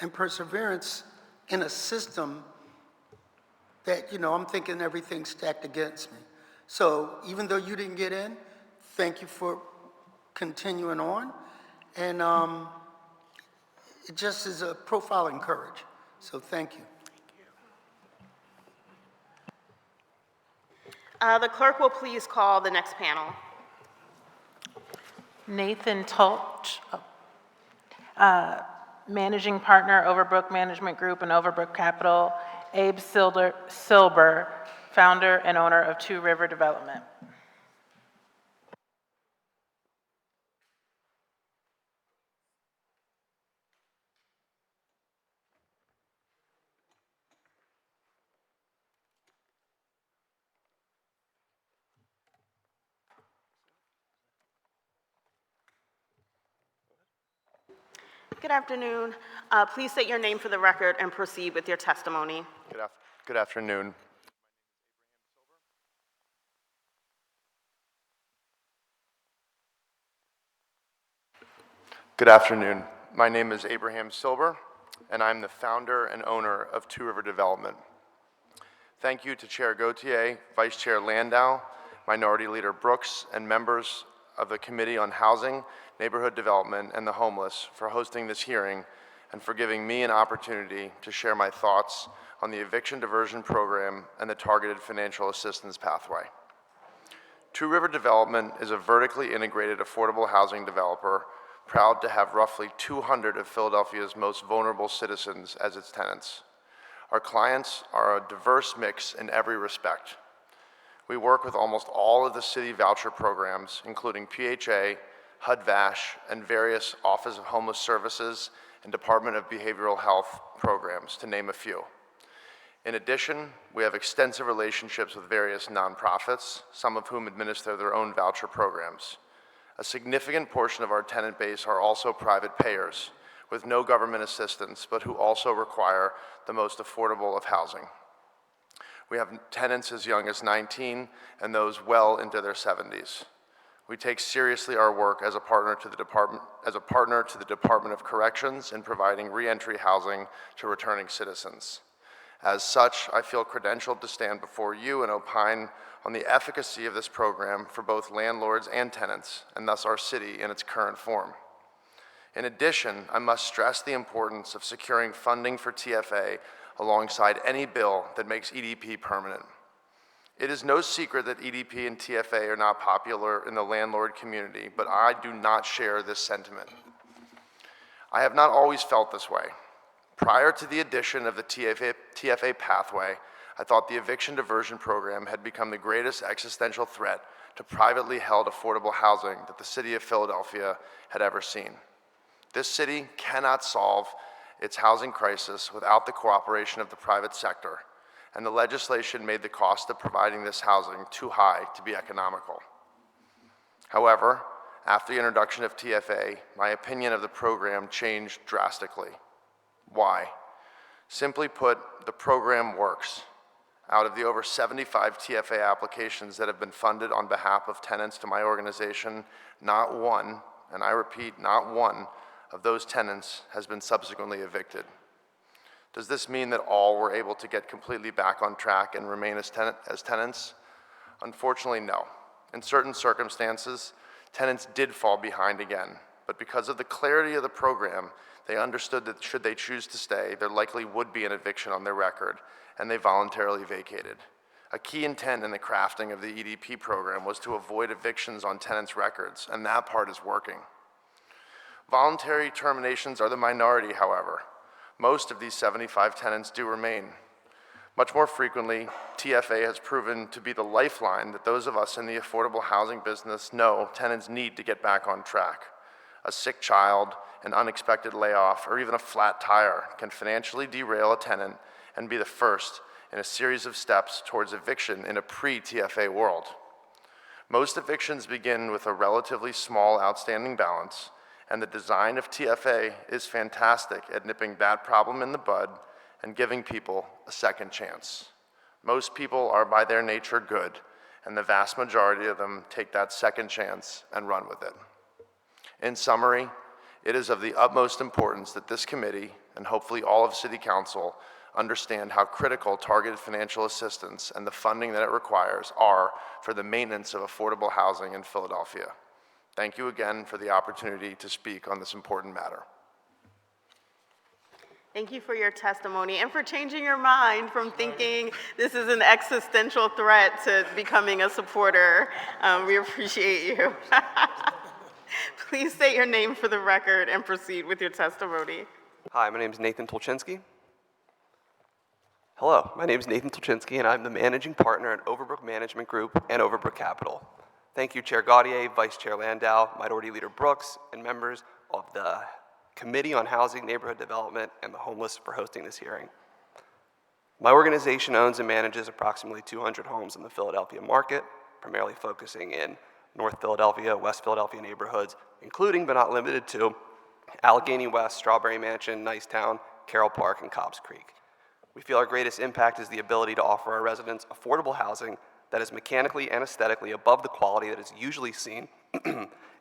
and perseverance in a system that, I'm thinking everything's stacked against me. So even though you didn't get in, thank you for continuing on. And it just is a profile in courage. So thank you. The clerk will please call the next panel. Nathan Tulch, Managing Partner, Overbrook Management Group and Overbrook Capital. Abe Silber, Founder and Owner of Two River Development. Good afternoon. Please state your name for the record and proceed with your testimony. Good afternoon. Good afternoon. My name is Abraham Silber, and I'm the founder and owner of Two River Development. Thank you to Chair Gautier, Vice Chair Landau, Minority Leader Brooks, and members of the Committee on Housing, Neighborhood Development, and the Homeless for hosting this hearing and for giving me an opportunity to share my thoughts on the eviction diversion program and the targeted financial assistance pathway. Two River Development is a vertically integrated affordable housing developer proud to have roughly 200 of Philadelphia's most vulnerable citizens as its tenants. Our clients are a diverse mix in every respect. We work with almost all of the city voucher programs, including PHA, HUD-VASH, and various Office of Homeless Services and Department of Behavioral Health programs, to name a few. In addition, we have extensive relationships with various nonprofits, some of whom administer their own voucher programs. A significant portion of our tenant base are also private payers, with no government assistance, but who also require the most affordable of housing. We have tenants as young as 19 and those well into their 70s. We take seriously our work as a partner to the Department of Corrections in providing reentry housing to returning citizens. As such, I feel credentialed to stand before you and opine on the efficacy of this program for both landlords and tenants, and thus our city in its current form. In addition, I must stress the importance of securing funding for TFA alongside any bill that makes EDP permanent. It is no secret that EDP and TFA are not popular in the landlord community, but I do not share this sentiment. I have not always felt this way. Prior to the addition of the TFA pathway, I thought the eviction diversion program had become the greatest existential threat to privately held affordable housing that the city of Philadelphia had ever seen. This city cannot solve its housing crisis without the cooperation of the private sector, and the legislation made the cost of providing this housing too high to be economical. However, after the introduction of TFA, my opinion of the program changed drastically. Why? Simply put, the program works. Out of the over 75 TFA applications that have been funded on behalf of tenants to my organization, not one, and I repeat, not one, of those tenants has been subsequently evicted. Does this mean that all were able to get completely back on track and remain as tenants? Unfortunately, no. In certain circumstances, tenants did fall behind again, but because of the clarity of the program, they understood that should they choose to stay, there likely would be an eviction on their record, and they voluntarily vacated. A key intent in the crafting of the EDP program was to avoid evictions on tenants' records, and that part is working. Voluntary terminations are the minority, however. Most of these 75 tenants do remain. Much more frequently, TFA has proven to be the lifeline that those of us in the affordable housing business know tenants need to get back on track. A sick child, an unexpected layoff, or even a flat tire can financially derail a tenant and be the first in a series of steps towards eviction in a pre-TFA world. Most evictions begin with a relatively small outstanding balance, and the design of TFA is fantastic at nipping that problem in the bud and giving people a second chance. Most people are by their nature good, and the vast majority of them take that second chance and run with it. In summary, it is of the utmost importance that this committee, and hopefully all of City Council, understand how critical targeted financial assistance and the funding that it requires are for the maintenance of affordable housing in Philadelphia. Thank you again for the opportunity to speak on this important matter. Thank you for your testimony and for changing your mind from thinking this is an existential threat to becoming a supporter. We appreciate you. Please state your name for the record and proceed with your testimony. Hi, my name is Nathan Tolchinsky. Hello, my name is Nathan Tolchinsky, and I'm the managing partner at Overbrook Management Group and Overbrook Capital. Thank you, Chair Gautier, Vice Chair Landau, Minority Leader Brooks, and members of the Committee on Housing, Neighborhood Development, and the Homeless for hosting this hearing. My organization owns and manages approximately 200 homes in the Philadelphia market, primarily focusing in North Philadelphia, West Philadelphia neighborhoods, including but not limited to Allegheny West, Strawberry Mansion, Nicetown, Carroll Park, and Cobbs Creek. We feel our greatest impact is the ability to offer our residents affordable housing that is mechanically and aesthetically above the quality that is usually seen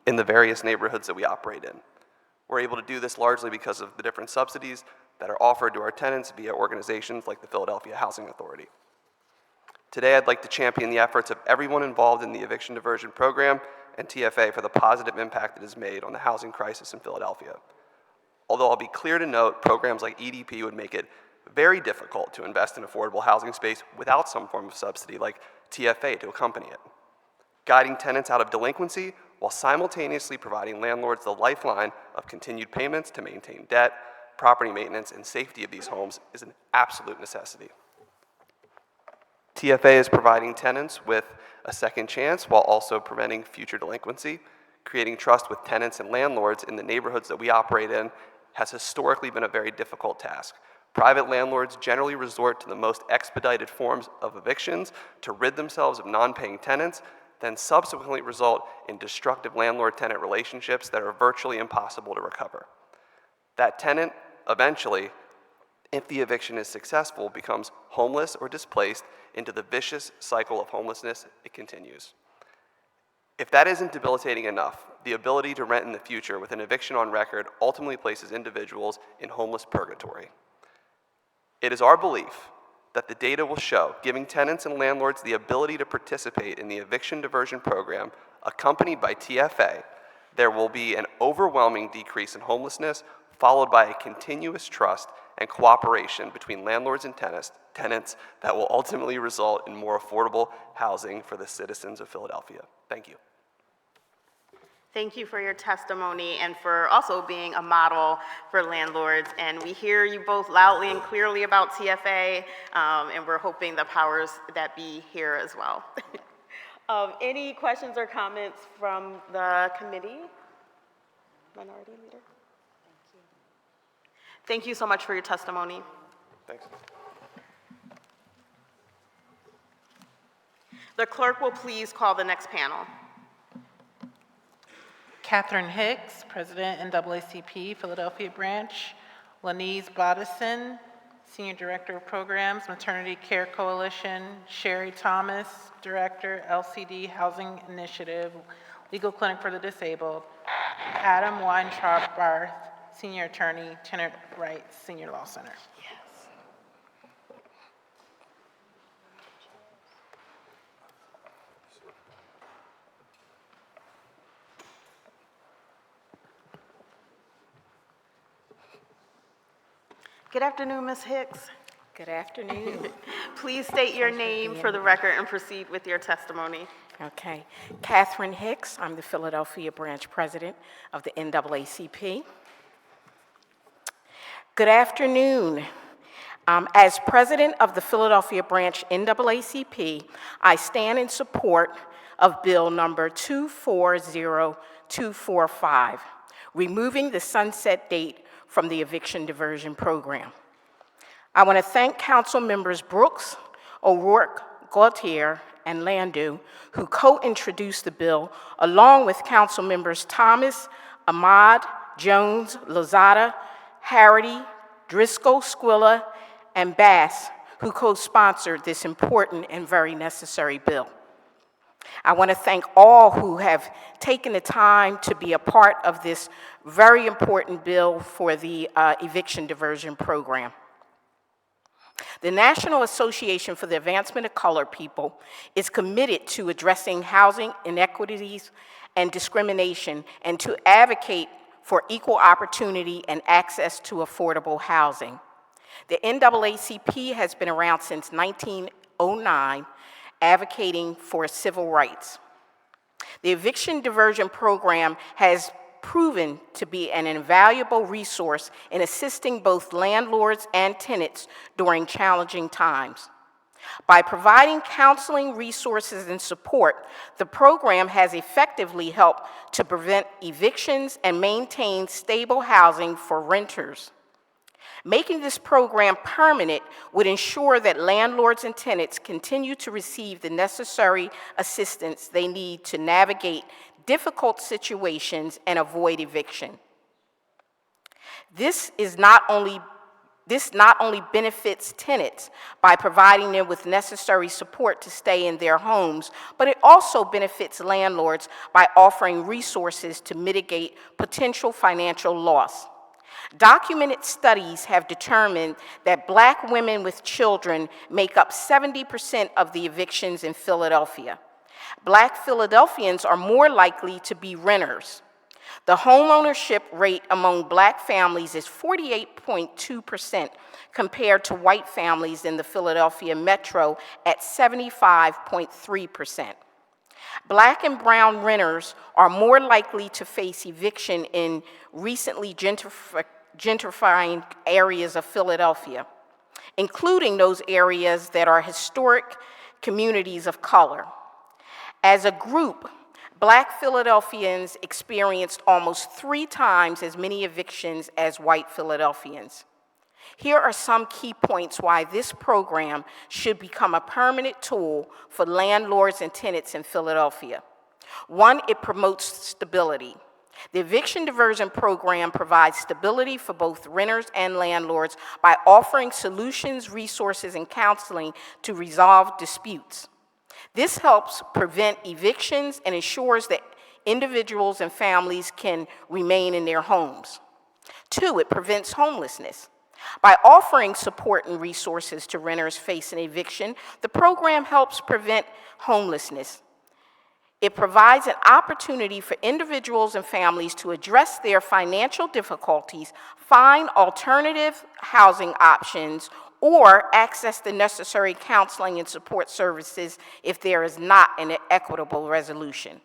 in the various neighborhoods that we operate in. We're able to do this largely because of the different subsidies that are offered to our tenants via organizations like the Philadelphia Housing Authority. Today, I'd like to champion the efforts of everyone involved in the eviction diversion program and TFA for the positive impact it has made on the housing crisis in Philadelphia. Although I'll be clear to note, programs like EDP would make it very difficult to invest in affordable housing space without some form of subsidy like TFA to accompany it. Guiding tenants out of delinquency while simultaneously providing landlords the lifeline of continued payments to maintain debt, property maintenance, and safety of these homes is an absolute necessity. TFA is providing tenants with a second chance while also preventing future delinquency. Creating trust with tenants and landlords in the neighborhoods that we operate in has historically been a very difficult task. Private landlords generally resort to the most expedited forms of evictions to rid themselves of non-paying tenants, then subsequently result in destructive landlord-tenant relationships that are virtually impossible to recover. That tenant, eventually, if the eviction is successful, becomes homeless or displaced into the vicious cycle of homelessness it continues. If that isn't debilitating enough, the ability to rent in the future with an eviction on record ultimately places individuals in homeless purgatory. It is our belief that the data will show giving tenants and landlords the ability to participate in the eviction diversion program accompanied by TFA, there will be an overwhelming decrease in homelessness followed by a continuous trust and cooperation between landlords and tenants that will ultimately result in more affordable housing for the citizens of Philadelphia. Thank you. Thank you for your testimony and for also being a model for landlords. And we hear you both loudly and clearly about TFA, and we're hoping the powers that be here as well. Any questions or comments from the committee? Minority Leader? Thank you so much for your testimony. Thanks. The clerk will please call the next panel. Catherine Hicks, President, NAACP, Philadelphia Branch. Lanise Bodison, Senior Director of Programs, Maternity Care Coalition. Sherry Thomas, Director, LCD Housing Initiative, Legal Clinic for the Disabled. Adam Weintraub Barth, Senior Attorney, Tenant Rights Senior Law Center. Good afternoon, Ms. Hicks. Good afternoon. Please state your name for the record and proceed with your testimony. Okay. Catherine Hicks, I'm the Philadelphia Branch President of the NAACP. Good afternoon. As President of the Philadelphia Branch NAACP, I stand in support of Bill number 240245, removing the sunset date from the eviction diversion program. I want to thank Council Members Brooks, O'Rourke, Gautier, and Landu, who co-introduced the bill, along with Council Members Thomas, Ahmad, Jones, Lozada, Harity, Driscoll, Squilla, and Bass, who co-sponsored this important and very necessary bill. I want to thank all who have taken the time to be a part of this very important bill for the eviction diversion program. The National Association for the Advancement of Colored People is committed to addressing housing inequities and discrimination and to advocate for equal opportunity and access to affordable housing. The NAACP has been around since 1909, advocating for civil rights. The eviction diversion program has proven to be an invaluable resource in assisting both landlords and tenants during challenging times. By providing counseling, resources, and support, the program has effectively helped to prevent evictions and maintain stable housing for renters. Making this program permanent would ensure that landlords and tenants continue to receive the necessary assistance they need to navigate difficult situations and avoid eviction. This not only benefits tenants by providing them with necessary support to stay in their homes, but it also benefits landlords by offering resources to mitigate potential financial loss. Documented studies have determined that Black women with children make up 70% of the evictions in Philadelphia. Black Philadelphians are more likely to be renters. The homeownership rate among Black families is 48.2% compared to white families in the Philadelphia metro at 75.3%. Black and brown renters are more likely to face eviction in recently gentrifying areas of Philadelphia, including those areas that are historic communities of color. As a group, Black Philadelphians experienced almost 3 times as many evictions as white Philadelphians. Here are some key points why this program should become a permanent tool for landlords and tenants in Philadelphia. 1, it promotes stability. The eviction diversion program provides stability for both renters and landlords by offering solutions, resources, and counseling to resolve disputes. This helps prevent evictions and ensures that individuals and families can remain in their homes. 2, it prevents homelessness. By offering support and resources to renters facing eviction, the program helps prevent homelessness. It provides an opportunity for individuals and families to address their financial difficulties, find alternative housing options, or access the necessary counseling and support services if there is not an equitable resolution.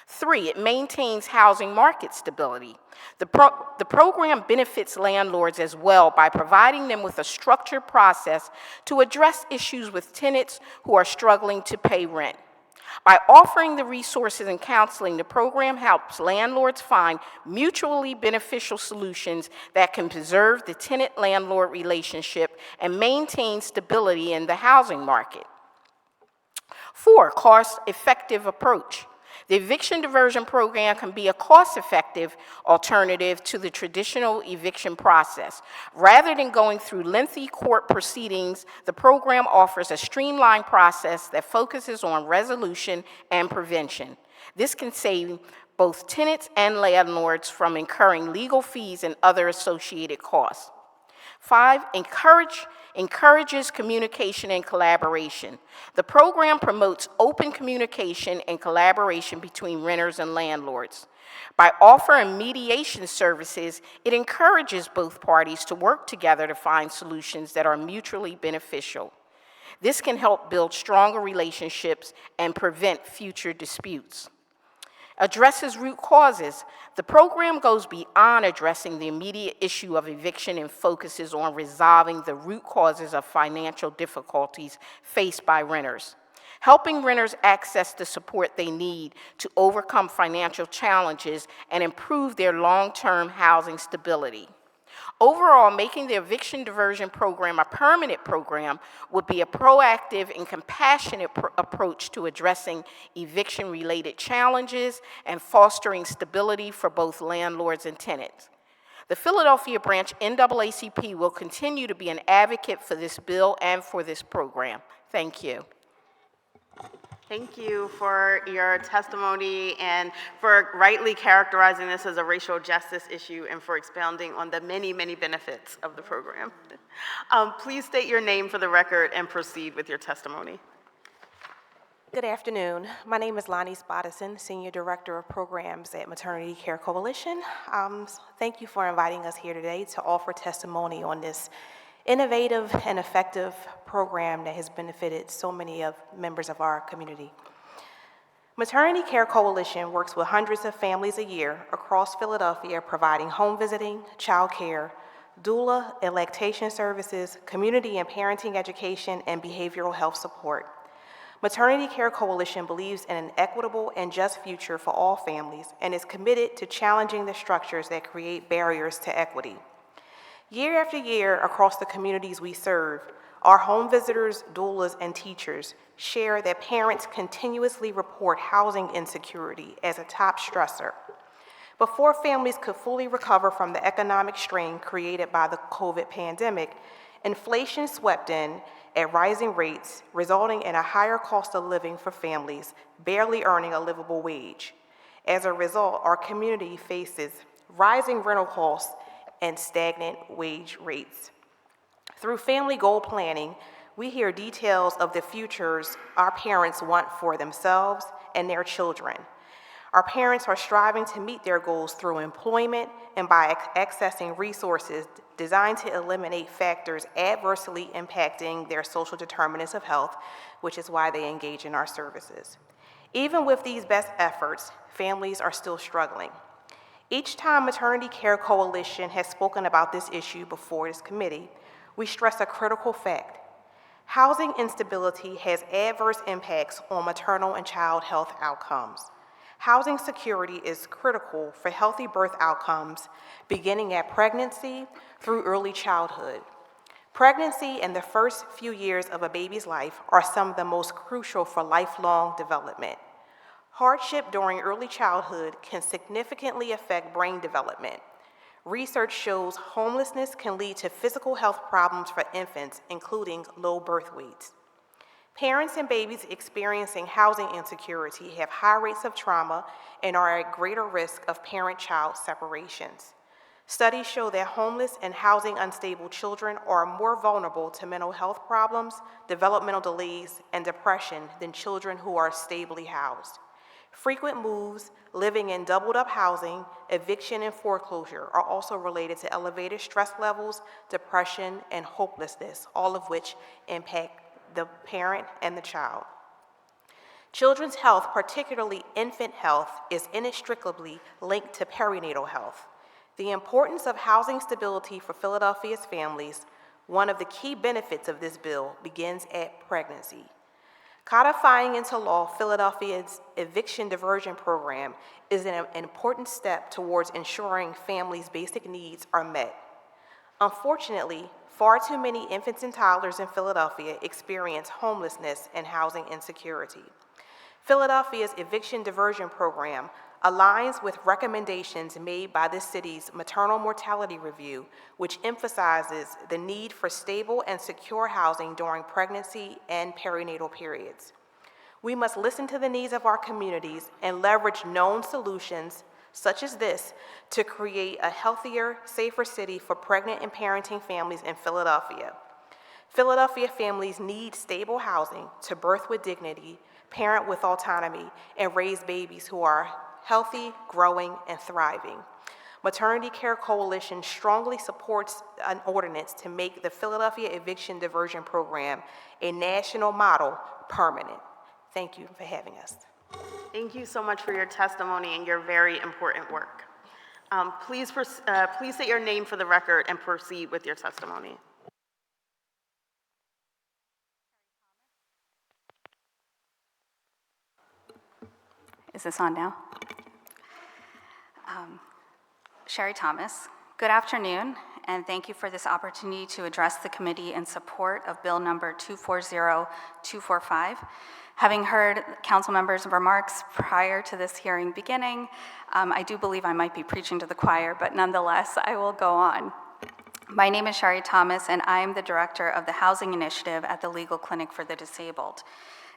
3, it maintains housing market stability. The program benefits landlords as well by providing them with a structured process to address issues with tenants who are struggling to pay rent. By offering the resources and counseling, the program helps landlords find mutually beneficial solutions that can preserve the tenant-landlord relationship and maintain stability in the housing market. 4, cost-effective approach. The eviction diversion program can be a cost-effective alternative to the traditional eviction process. Rather than going through lengthy court proceedings, the program offers a streamlined process that focuses on resolution and prevention. This can save both tenants and landlords from incurring legal fees and other associated costs. 5, encourages communication and collaboration. The program promotes open communication and collaboration between renters and landlords. By offering mediation services, it encourages both parties to work together to find solutions that are mutually beneficial. This can help build stronger relationships and prevent future disputes. Addresses root causes. The program goes beyond addressing the immediate issue of eviction and focuses on resolving the root causes of financial difficulties faced by renters, helping renters access the support they need to overcome financial challenges and improve their long-term housing stability. Overall, making the eviction diversion program a permanent program would be a proactive and compassionate approach to addressing eviction-related challenges and fostering stability for both landlords and tenants. The Philadelphia branch NAACP will continue to be an advocate for this bill and for this program. Thank you. Thank you for your testimony and for rightly characterizing this as a racial justice issue and for expounding on the many, many benefits of the program. Please state your name for the record and proceed with your testimony. Good afternoon. My name is Lonnie Spottison, Senior Director of Programs at Maternity Care Coalition. Thank you for inviting us here today to offer testimony on this innovative and effective program that has benefited so many of members of our community. Maternity Care Coalition works with hundreds of families a year across Philadelphia, providing home visiting, child care, doula and lactation services, community and parenting education, and behavioral health support. Maternity Care Coalition believes in an equitable and just future for all families and is committed to challenging the structures that create barriers to equity. Year after year, across the communities we serve, our home visitors, doulas, and teachers share that parents continuously report housing insecurity as a top stressor. Before families could fully recover from the economic strain created by the COVID pandemic, inflation swept in at rising rates, resulting in a higher cost of living for families barely earning a livable wage. As a result, our community faces rising rental costs and stagnant wage rates. Through family goal planning, we hear details of the futures our parents want for themselves and their children. Our parents are striving to meet their goals through employment and by accessing resources designed to eliminate factors adversely impacting their social determinants of health, which is why they engage in our services. Even with these best efforts, families are still struggling. Each time Maternity Care Coalition has spoken about this issue before this committee, we stress a critical fact. Housing instability has adverse impacts on maternal and child health outcomes. Housing security is critical for healthy birth outcomes, beginning at pregnancy through early childhood. Pregnancy and the first few years of a baby's life are some of the most crucial for lifelong development. Hardship during early childhood can significantly affect brain development. Research shows homelessness can lead to physical health problems for infants, including low birth weights. Parents and babies experiencing housing insecurity have high rates of trauma and are at greater risk of parent-child separations. Studies show that homeless and housing unstable children are more vulnerable to mental health problems, developmental delays, and depression than children who are stably housed. Frequent moves, living in doubled-up housing, eviction, and foreclosure are also related to elevated stress levels, depression, and hopelessness, all of which impact the parent and the child. Children's health, particularly infant health, is inextricably linked to perinatal health. The importance of housing stability for Philadelphia's families, one of the key benefits of this bill, begins at pregnancy. Codifying into law Philadelphia's eviction diversion program is an important step towards ensuring families' basic needs are met. Unfortunately, far too many infants and toddlers in Philadelphia experience homelessness and housing insecurity. Philadelphia's eviction diversion program aligns with recommendations made by this city's maternal mortality review, which emphasizes the need for stable and secure housing during pregnancy and perinatal periods. We must listen to the needs of our communities and leverage known solutions such as this to create a healthier, safer city for pregnant and parenting families in Philadelphia. Philadelphia families need stable housing to birth with dignity, parent with autonomy, and raise babies who are healthy, growing, and thriving. Maternity Care Coalition strongly supports an ordinance to make the Philadelphia Eviction Diversion Program a national model permanent. Thank you for having us. Thank you so much for your testimony and your very important work. Please state your name for the record and proceed with your testimony. Is this on now? Sherry Thomas. Good afternoon, and thank you for this opportunity to address the committee in support of Bill number 240245. Having heard council members' remarks prior to this hearing beginning, I do believe I might be preaching to the choir, but nonetheless, I will go on. My name is Sherry Thomas, and I am the director of the Housing Initiative at the Legal Clinic for the Disabled.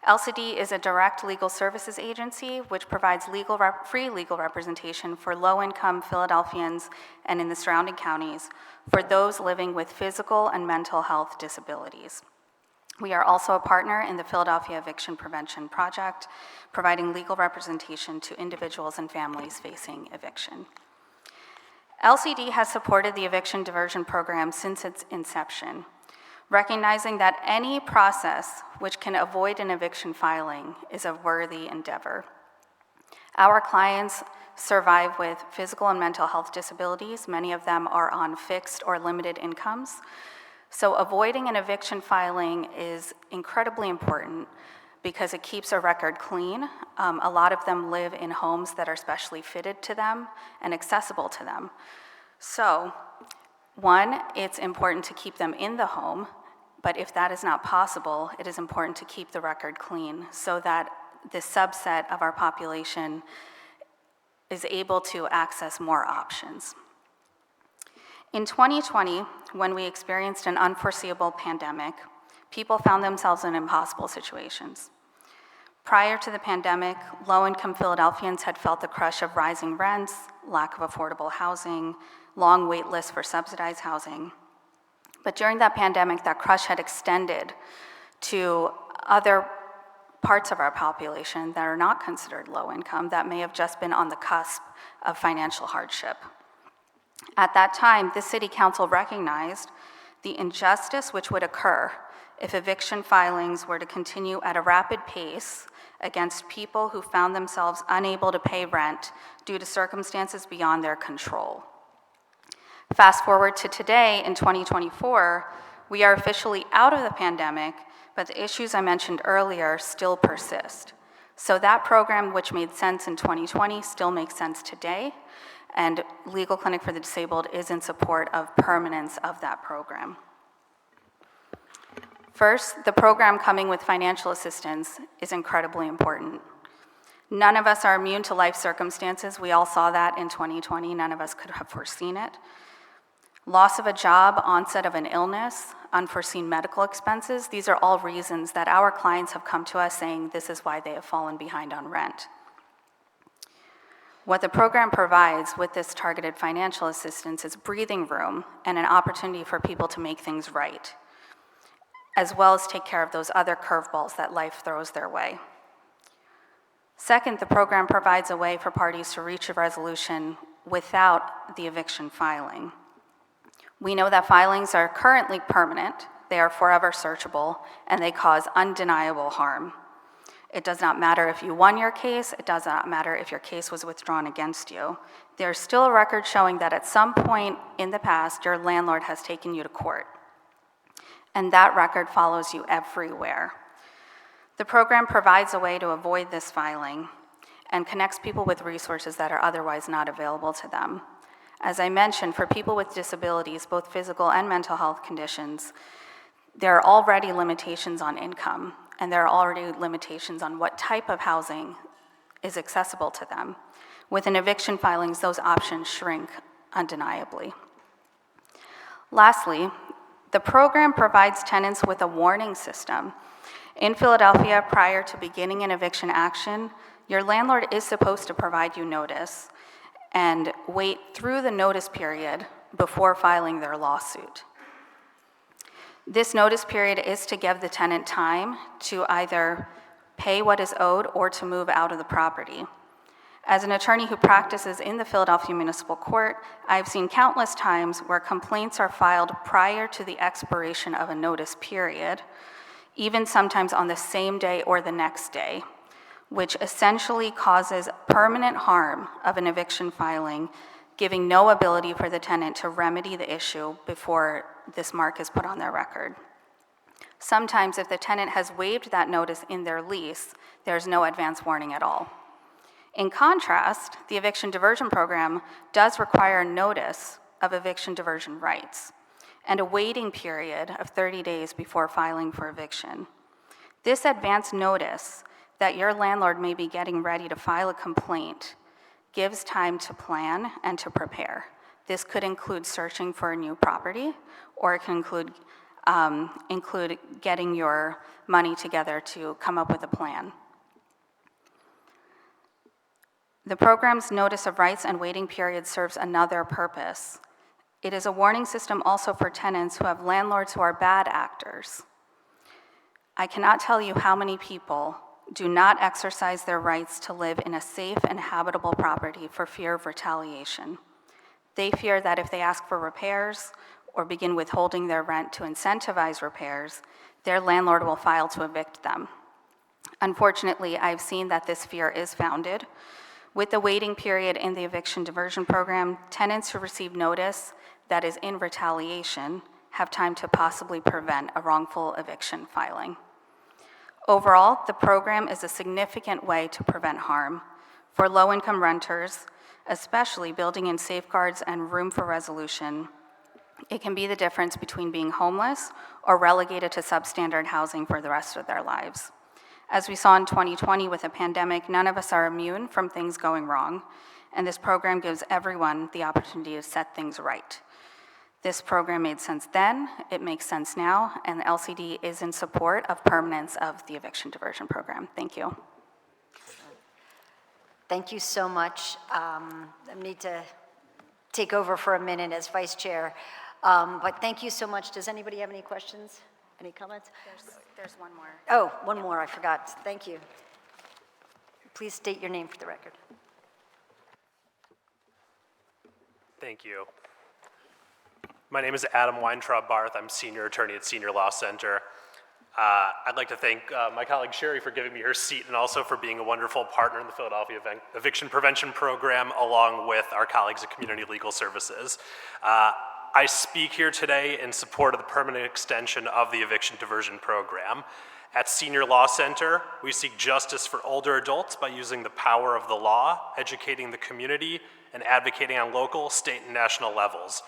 LCD is a direct legal services agency which provides free legal representation for low-income Philadelphians and in the surrounding counties for those living with physical and mental health disabilities. We are also a partner in the Philadelphia Eviction Prevention Project, providing legal representation to individuals and families facing eviction. LCD has supported the eviction diversion program since its inception, recognizing that any process which can avoid an eviction filing is a worthy endeavor. Our clients survive with physical and mental health disabilities. Many of them are on fixed or limited incomes. So avoiding an eviction filing is incredibly important because it keeps a record clean. A lot of them live in homes that are specially fitted to them and accessible to them. So, one, it's important to keep them in the home, but if that is not possible, it is important to keep the record clean so that the subset of our population is able to access more options. In 2020, when we experienced an unforeseeable pandemic, people found themselves in impossible situations. Prior to the pandemic, low-income Philadelphians had felt the crush of rising rents, lack of affordable housing, long wait lists for subsidized housing. But during that pandemic, that crush had extended to other parts of our population that are not considered low income, that may have just been on the cusp of financial hardship. At that time, the City Council recognized the injustice which would occur if eviction filings were to continue at a rapid pace against people who found themselves unable to pay rent due to circumstances beyond their control. Fast forward to today, in 2024, we are officially out of the pandemic, but the issues I mentioned earlier still persist. So that program, which made sense in 2020, still makes sense today, and Legal Clinic for the Disabled is in support of permanence of that program. First, the program coming with financial assistance is incredibly important. None of us are immune to life circumstances. We all saw that in 2020. None of us could have foreseen it. Loss of a job, onset of an illness, unforeseen medical expenses, these are all reasons that our clients have come to us saying this is why they have fallen behind on rent. What the program provides with this targeted financial assistance is breathing room and an opportunity for people to make things right, as well as take care of those other curveballs that life throws their way. Second, the program provides a way for parties to reach a resolution without the eviction filing. We know that filings are currently permanent, they are forever searchable, and they cause undeniable harm. It does not matter if you won your case, it does not matter if your case was withdrawn against you. There's still a record showing that at some point in the past, your landlord has taken you to court. And that record follows you everywhere. The program provides a way to avoid this filing and connects people with resources that are otherwise not available to them. As I mentioned, for people with disabilities, both physical and mental health conditions, there are already limitations on income, and there are already limitations on what type of housing is accessible to them. With an eviction filings, those options shrink undeniably. Lastly, the program provides tenants with a warning system. In Philadelphia, prior to beginning an eviction action, your landlord is supposed to provide you notice and wait through the notice period before filing their lawsuit. This notice period is to give the tenant time to either pay what is owed or to move out of the property. As an attorney who practices in the Philadelphia Municipal Court, I've seen countless times where complaints are filed prior to the expiration of a notice period, even sometimes on the same day or the next day, which essentially causes permanent harm of an eviction filing, giving no ability for the tenant to remedy the issue before this mark is put on their record. Sometimes if the tenant has waived that notice in their lease, there's no advance warning at all. In contrast, the eviction diversion program does require notice of eviction diversion rights and a waiting period of 30 days before filing for eviction. This advance notice that your landlord may be getting ready to file a complaint gives time to plan and to prepare. This could include searching for a new property, or it can include getting your money together to come up with a plan. The program's notice of rights and waiting period serves another purpose. It is a warning system also for tenants who have landlords who are bad actors. I cannot tell you how many people do not exercise their rights to live in a safe and habitable property for fear of retaliation. They fear that if they ask for repairs or begin withholding their rent to incentivize repairs, their landlord will file to evict them. Unfortunately, I've seen that this fear is founded. With the waiting period in the eviction diversion program, tenants who receive notice that is in retaliation have time to possibly prevent a wrongful eviction filing. Overall, the program is a significant way to prevent harm. For low-income renters, especially building in safeguards and room for resolution, it can be the difference between being homeless or relegated to substandard housing for the rest of their lives. As we saw in 2020 with the pandemic, none of us are immune from things going wrong, and this program gives everyone the opportunity to set things right. This program made sense then, it makes sense now, and the LCD is in support of permanence of the eviction diversion program. Thank you. Thank you so much. I need to take over for a minute as vice chair, but thank you so much. Does anybody have any questions? Any comments? There's one more. Oh, one more, I forgot. Thank you. Please state your name for the record. Thank you. My name is Adam Weintraub Barth. I'm senior attorney at Senior Law Center. I'd like to thank my colleague Sherry for giving me her seat and also for being a wonderful partner in the Philadelphia Eviction Prevention Program, along with our colleagues at Community Legal Services. I speak here today in support of the permanent extension of the Eviction Diversion Program. At Senior Law Center, we seek justice for older adults by using the power of the law, educating the community, and advocating on local, state, and national levels.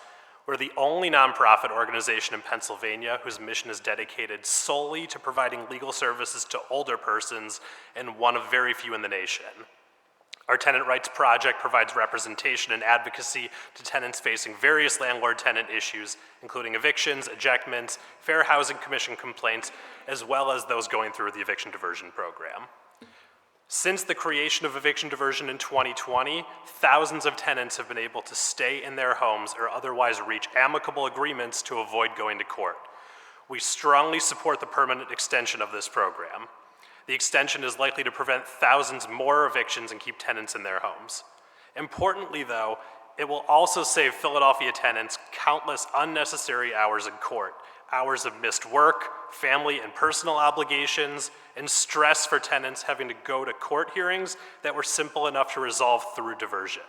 We're the only nonprofit organization in Pennsylvania whose mission is dedicated solely to providing legal services to older persons, and one of very few in the nation. Our Tenant Rights Project provides representation and advocacy to tenants facing various landlord-tenant issues, including evictions, ejectments, Fair Housing Commission complaints, as well as those going through the eviction diversion program. Since the creation of eviction diversion in 2020, thousands of tenants have been able to stay in their homes or otherwise reach amicable agreements to avoid going to court. We strongly support the permanent extension of this program. The extension is likely to prevent thousands more evictions and keep tenants in their homes. Importantly, though, it will also save Philadelphia tenants countless unnecessary hours in court, hours of missed work, family and personal obligations, and stress for tenants having to go to court hearings that were simple enough to resolve through diversion.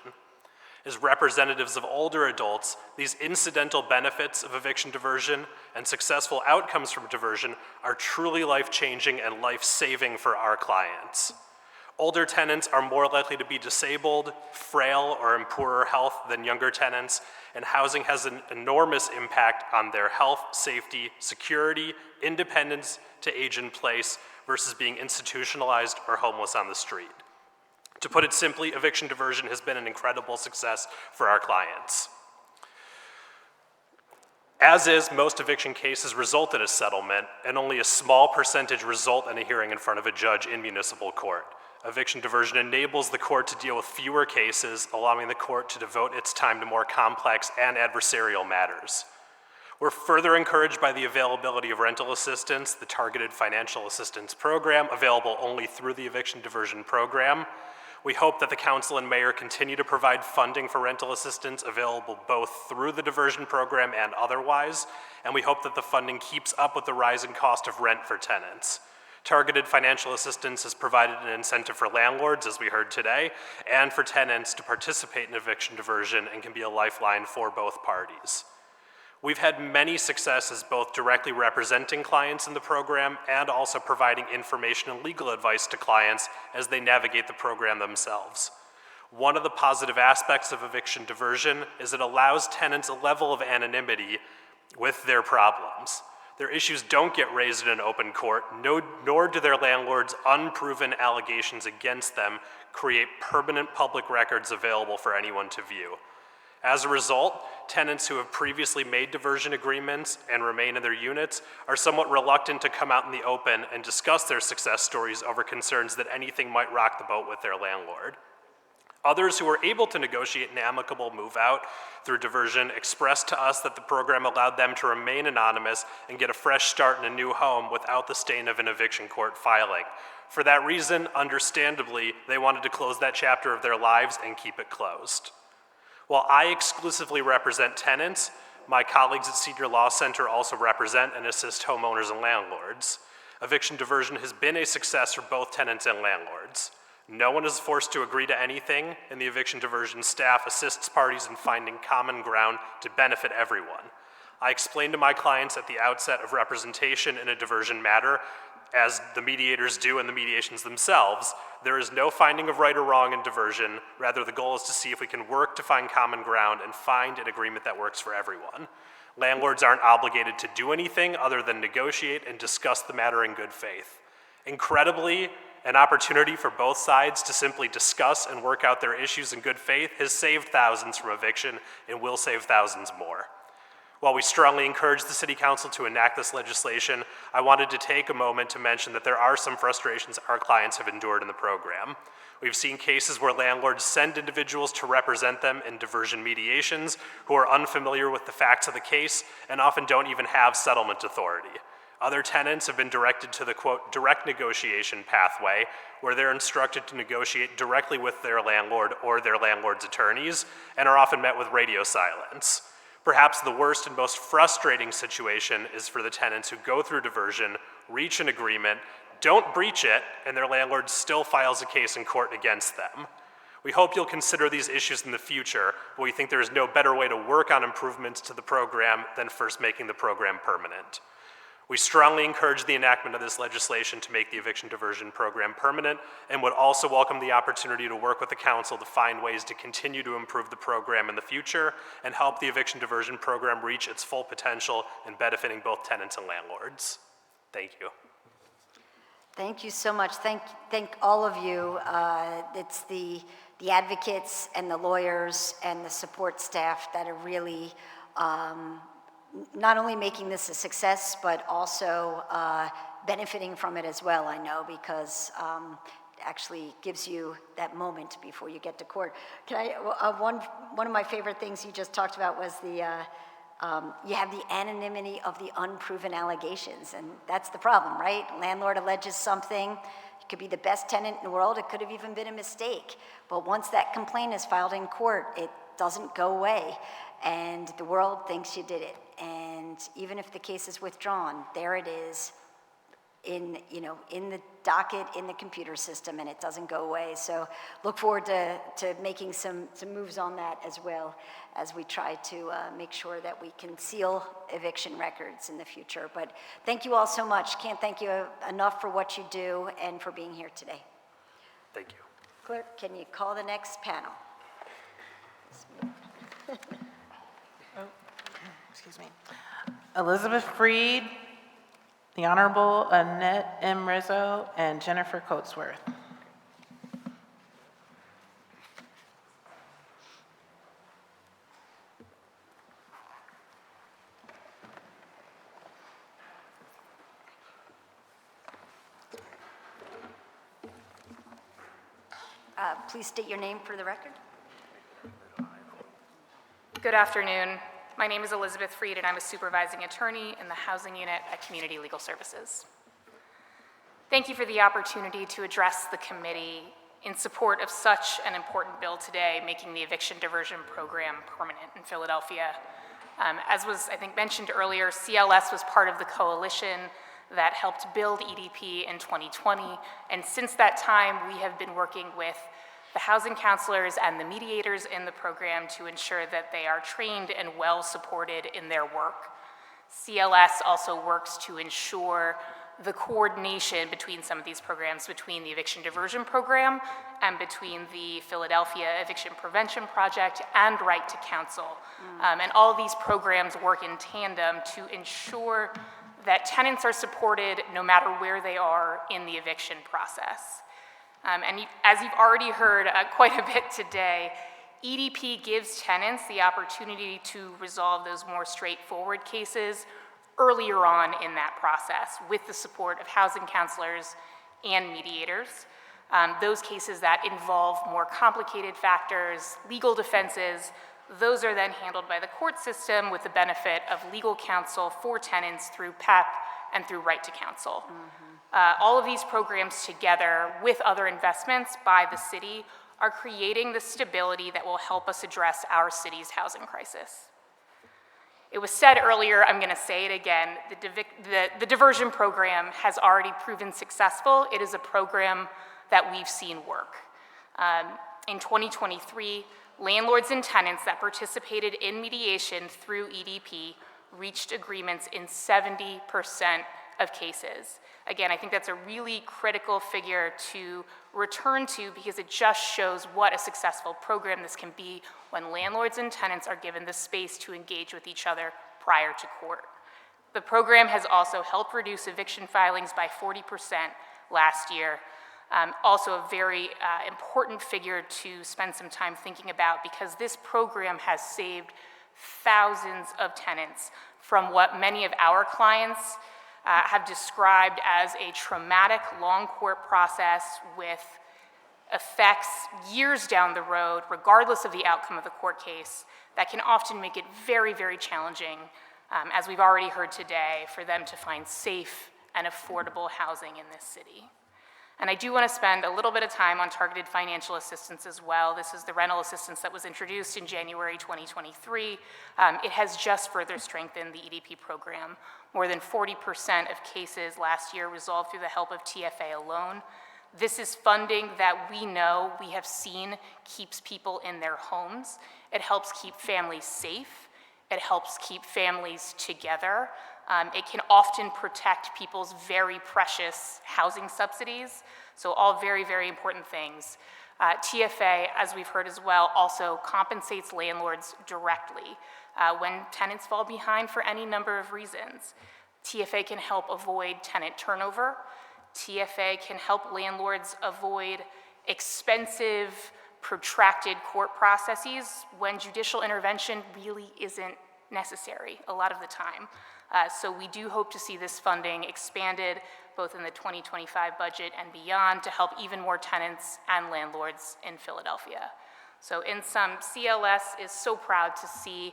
As representatives of older adults, these incidental benefits of eviction diversion and successful outcomes from diversion are truly life-changing and life-saving for our clients. Older tenants are more likely to be disabled, frail, or in poorer health than younger tenants, and housing has an enormous impact on their health, safety, security, independence to age in place versus being institutionalized or homeless on the street. To put it simply, eviction diversion has been an incredible success for our clients. As is, most eviction cases result in a settlement, and only a small percentage result in a hearing in front of a judge in municipal court. Eviction diversion enables the court to deal with fewer cases, allowing the court to devote its time to more complex and adversarial matters. We're further encouraged by the availability of rental assistance, the Targeted Financial Assistance Program, available only through the Eviction Diversion Program. We hope that the council and mayor continue to provide funding for rental assistance available both through the diversion program and otherwise, and we hope that the funding keeps up with the rising cost of rent for tenants. Targeted financial assistance has provided an incentive for landlords, as we heard today, and for tenants to participate in eviction diversion and can be a lifeline for both parties. We've had many successes both directly representing clients in the program and also providing information and legal advice to clients as they navigate the program themselves. One of the positive aspects of eviction diversion is it allows tenants a level of anonymity with their problems. Their issues don't get raised in an open court, nor do their landlords' unproven allegations against them create permanent public records available for anyone to view. As a result, tenants who have previously made diversion agreements and remain in their units are somewhat reluctant to come out in the open and discuss their success stories over concerns that anything might rock the boat with their landlord. Others who were able to negotiate an amicable move out through diversion expressed to us that the program allowed them to remain anonymous and get a fresh start in a new home without the stain of an eviction court filing. For that reason, understandably, they wanted to close that chapter of their lives and keep it closed. While I exclusively represent tenants, my colleagues at Senior Law Center also represent and assist homeowners and landlords. Eviction diversion has been a success for both tenants and landlords. No one is forced to agree to anything, and the eviction diversion staff assists parties in finding common ground to benefit everyone. I explained to my clients at the outset of representation in a diversion matter, as the mediators do in the mediations themselves, there is no finding of right or wrong in diversion. Rather, the goal is to see if we can work to find common ground and find an agreement that works for everyone. Landlords aren't obligated to do anything other than negotiate and discuss the matter in good faith. Incredibly, an opportunity for both sides to simply discuss and work out their issues in good faith has saved thousands from eviction and will save thousands more. While we strongly encourage the City Council to enact this legislation, I wanted to take a moment to mention that there are some frustrations our clients have endured in the program. We've seen cases where landlords send individuals to represent them in diversion mediations who are unfamiliar with the facts of the case and often don't even have settlement authority. Other tenants have been directed to the, quote, direct negotiation pathway, where they're instructed to negotiate directly with their landlord or their landlord's attorneys, and are often met with radio silence. Perhaps the worst and most frustrating situation is for the tenants who go through diversion, reach an agreement, don't breach it, and their landlord still files a case in court against them. We hope you'll consider these issues in the future, but we think there is no better way to work on improvements to the program than first making the program permanent. We strongly encourage the enactment of this legislation to make the eviction diversion program permanent, and would also welcome the opportunity to work with the council to find ways to continue to improve the program in the future and help the eviction diversion program reach its full potential in benefiting both tenants and landlords. Thank you. Thank you so much. Thank all of you. It's the advocates and the lawyers and the support staff that are really not only making this a success, but also benefiting from it as well, I know, because it actually gives you that moment before you get to court. Can I, one of my favorite things you just talked about was the, you have the anonymity of the unproven allegations, and that's the problem, right? Landlord alleges something, it could be the best tenant in the world, it could have even been a mistake, but once that complaint is filed in court, it doesn't go away, and the world thinks you did it. And even if the case is withdrawn, there it is in the docket, in the computer system, and it doesn't go away. So look forward to making some moves on that as well as we try to make sure that we can seal eviction records in the future. But thank you all so much. Can't thank you enough for what you do and for being here today. Thank you. Clerk, can you call the next panel? Excuse me. Elizabeth Freed, the Honorable Annette M. Rizzo, and Jennifer Coatsworth. Please state your name for the record. Good afternoon. My name is Elizabeth Freed, and I'm a supervising attorney in the housing unit at Community Legal Services. Thank you for the opportunity to address the committee in support of such an important bill today, making the eviction diversion program permanent in Philadelphia. As was, I think, mentioned earlier, CLS was part of the coalition that helped build EDP in 2020, and since that time, we have been working with the housing counselors and the mediators in the program to ensure that they are trained and well supported in their work. CLS also works to ensure the coordination between some of these programs, between the eviction diversion program and between the Philadelphia Eviction Prevention Project and Right to Counsel. And all of these programs work in tandem to ensure that tenants are supported no matter where they are in the eviction process. And as you've already heard quite a bit today, EDP gives tenants the opportunity to resolve those more straightforward cases earlier on in that process with the support of housing counselors and mediators. Those cases that involve more complicated factors, legal defenses, those are then handled by the court system with the benefit of legal counsel for tenants through PEP and through Right to Counsel. All of these programs together with other investments by the city are creating the stability that will help us address our city's housing crisis. It was said earlier, I'm going to say it again, the diversion program has already proven successful. It is a program that we've seen work. In 2023, landlords and tenants that participated in mediation through EDP reached agreements in 70% of cases. Again, I think that's a really critical figure to return to because it just shows what a successful program this can be when landlords and tenants are given the space to engage with each other prior to court. The program has also helped reduce eviction filings by 40% last year. Also a very important figure to spend some time thinking about, because this program has saved thousands of tenants from what many of our clients have described as a traumatic long court process with effects years down the road, regardless of the outcome of the court case, that can often make it very, very challenging, as we've already heard today, for them to find safe and affordable housing in this city. And I do want to spend a little bit of time on targeted financial assistance as well. This is the rental assistance that was introduced in January 2023. It has just further strengthened the EDP program. More than 40% of cases last year resolved through the help of TFA alone. This is funding that we know, we have seen, keeps people in their homes. It helps keep families safe. It helps keep families together. It can often protect people's very precious housing subsidies. So all very, very important things. TFA, as we've heard as well, also compensates landlords directly when tenants fall behind for any number of reasons. TFA can help avoid tenant turnover. TFA can help landlords avoid expensive, protracted court processes when judicial intervention really isn't necessary a lot of the time. So we do hope to see this funding expanded both in the 2025 budget and beyond to help even more tenants and landlords in Philadelphia. So in sum, CLS is so proud to see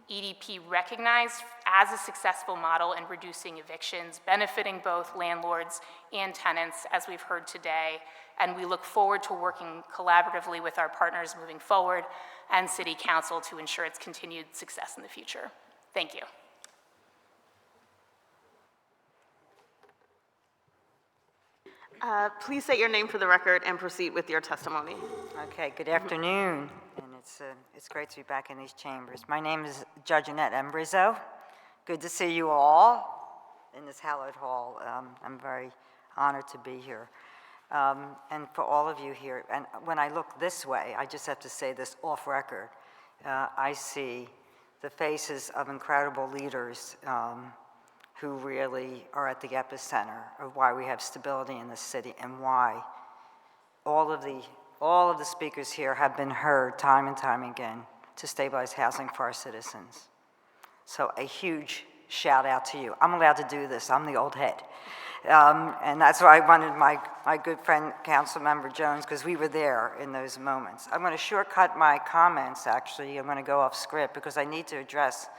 EDP recognized as a successful model in reducing evictions, benefiting both landlords and tenants, as we've heard today. And we look forward to working collaboratively with our partners moving forward and City Council to ensure its continued success in the future. Thank you. Please state your name for the record and proceed with your testimony. Okay, good afternoon, and it's great to be back in these chambers. My name is Judge Annette Embrizzo. Good to see you all in this hallowed hall. I'm very honored to be here. And for all of you here, and when I look this way, I just have to say this off record, I see the faces of incredible leaders who really are at the epicenter of why we have stability in this city and why all of the speakers here have been heard time and time again to stabilize housing for our citizens. So a huge shout out to you. I'm allowed to do this, I'm the old head. And that's why I wanted my good friend, Councilmember Jones, because we were there in those moments. I'm going to shortcut my comments, actually. I'm going to go off script because I need to address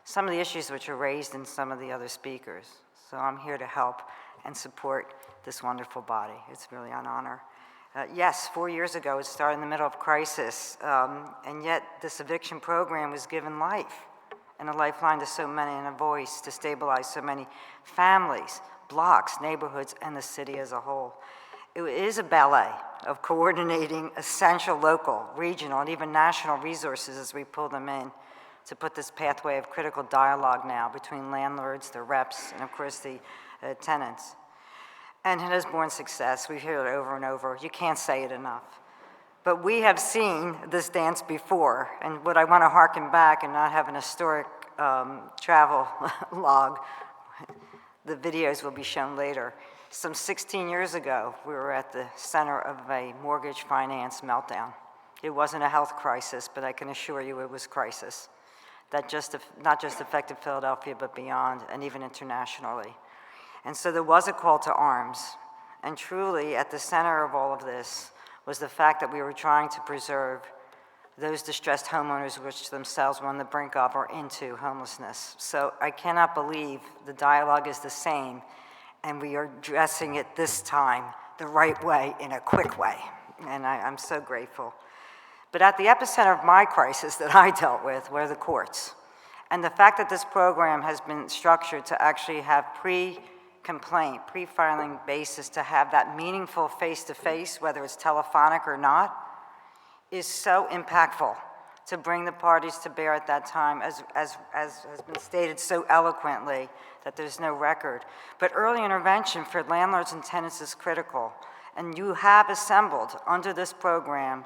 some of the issues which are raised in some of the other speakers. So I'm here to help and support this wonderful body. It's really an honor. Yes, 4 years ago, it started in the middle of crisis, and yet this eviction program was given life and a lifeline to so many and a voice to stabilize so many families, blocks, neighborhoods, and the city as a whole. It is a ballet of coordinating essential local, regional, and even national resources as we pull them in to put this pathway of critical dialogue now between landlords, the reps, and of course the tenants. And it has borne success. We hear it over and over. You can't say it enough. But we have seen this dance before, and what I want to hearken back and not have an historic travel log, the videos will be shown later. Some 16 years ago, we were at the center of a mortgage finance meltdown. It wasn't a health crisis, but I can assure you it was crisis. That not just affected Philadelphia, but beyond, and even internationally. And so there was a call to arms. And truly, at the center of all of this was the fact that we were trying to preserve those distressed homeowners which themselves were on the brink of or into homelessness. So I cannot believe the dialogue is the same, and we are addressing it this time the right way, in a quick way. And I'm so grateful. But at the epicenter of my crisis that I dealt with were the courts. And the fact that this program has been structured to actually have pre-complaint, pre-filing basis to have that meaningful face-to-face, whether it's telephonic or not, is so impactful to bring the parties to bear at that time, as has been stated so eloquently, that there's no record. But early intervention for landlords and tenants is critical. And you have assembled under this program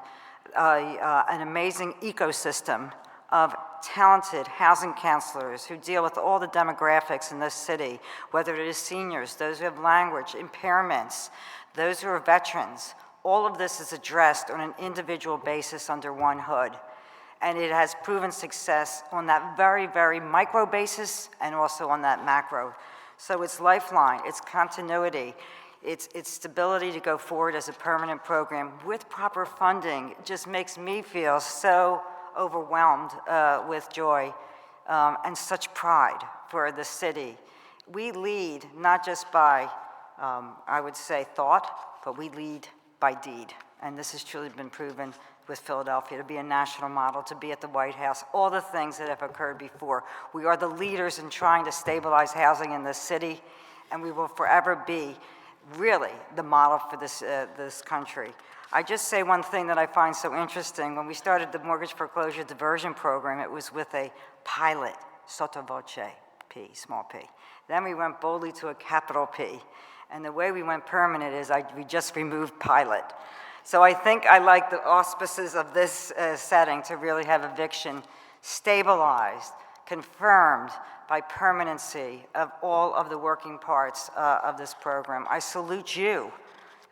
an amazing ecosystem of talented housing counselors who deal with all the demographics in this city, whether it is seniors, those who have language impairments, those who are veterans. All of this is addressed on an individual basis under one hood. And it has proven success on that very, very micro basis and also on that macro. So it's lifeline, it's continuity, it's stability to go forward as a permanent program with proper funding. It just makes me feel so overwhelmed with joy and such pride for the city. We lead not just by, I would say, thought, but we lead by deed. And this has truly been proven with Philadelphia, to be a national model, to be at the White House, all the things that have occurred before. We are the leaders in trying to stabilize housing in this city, and we will forever be really the model for this country. I just say one thing that I find so interesting. When we started the mortgage foreclosure diversion program, it was with a pilot, sotto voce, P, small p. Then we went boldly to a capital P. And the way we went permanent is we just removed pilot. So I think I like the auspices of this setting to really have eviction stabilized, confirmed by permanency of all of the working parts of this program. I salute you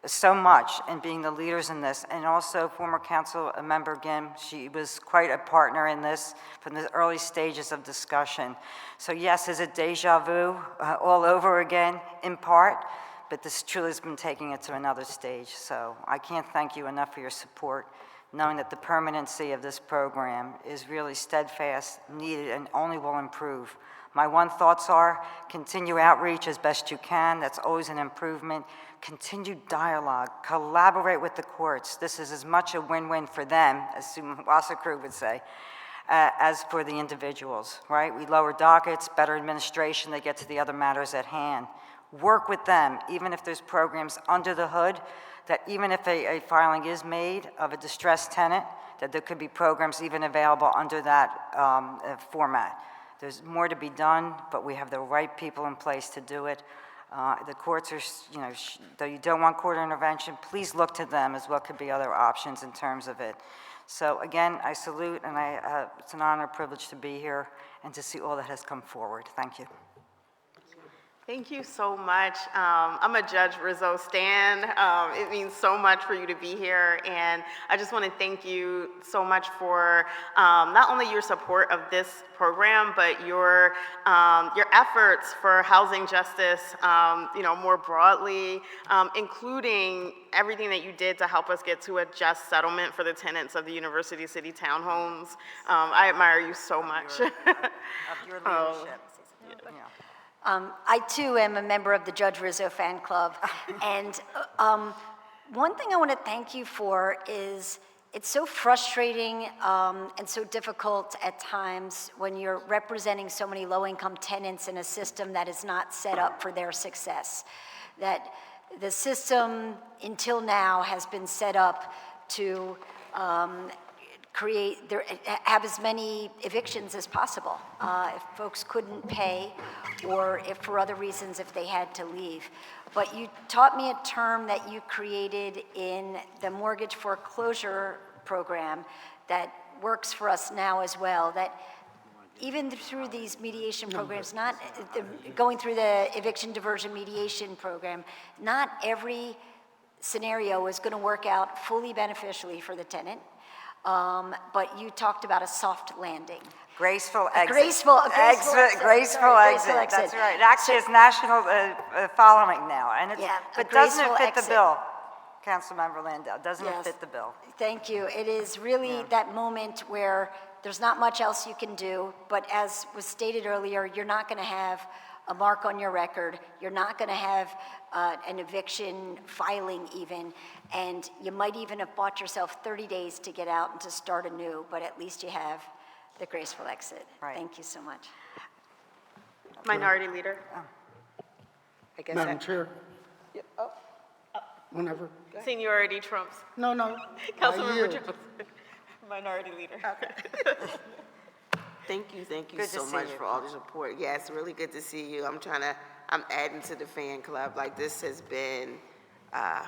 so much in being the leaders in this, and also former council member Gim. She was quite a partner in this from the early stages of discussion. So yes, is it deja vu all over again, in part? But this truly has been taking it to another stage. So I can't thank you enough for your support, knowing that the permanency of this program is really steadfast, needed, and only will improve. My one thoughts are, continue outreach as best you can. That's always an improvement. Continue dialogue, collaborate with the courts. This is as much a win-win for them, as Sue Wasserkrug would say, as for the individuals, right? We lower dockets, better administration, they get to the other matters at hand. Work with them, even if there's programs under the hood, that even if a filing is made of a distressed tenant, that there could be programs even available under that format. There's more to be done, but we have the right people in place to do it. The courts are, though you don't want court intervention, please look to them as what could be other options in terms of it. So again, I salute, and it's an honor, privilege to be here and to see all that has come forward. Thank you. Thank you so much. I'm a Judge Rizzo stan. It means so much for you to be here, and I just want to thank you so much for not only your support of this program, but your efforts for housing justice, more broadly, including everything that you did to help us get to a just settlement for the tenants of the University City Townhomes. I admire you so much. Of your leadership. I too am a member of the Judge Rizzo fan club, and one thing I want to thank you for is it's so frustrating and so difficult at times when you're representing so many low-income tenants in a system that is not set up for their success. That the system until now has been set up to have as many evictions as possible if folks couldn't pay, or if for other reasons if they had to leave. But you taught me a term that you created in the mortgage foreclosure program that works for us now as well, that even through these mediation programs, not going through the eviction diversion mediation program, not every scenario is going to work out fully beneficially for the tenant. But you talked about a soft landing. Graceful exit. Graceful exit. That's right. It actually is national following now, and but doesn't it fit the bill, Councilmember Landau? Doesn't it fit the bill? Thank you. It is really that moment where there's not much else you can do, but as was stated earlier, you're not going to have a mark on your record. You're not going to have an eviction filing even, and you might even have bought yourself 30 days to get out and to start anew, but at least you have the graceful exit. Right. Thank you so much. Minority Leader. I guess Madam Chair. Yeah. Whenever. Seniority trumps. No. Councilmember Jones. Minority Leader. Okay. Thank you so much for all the support. Yeah, it's really good to see you. I'm adding to the fan club. Like, this has been an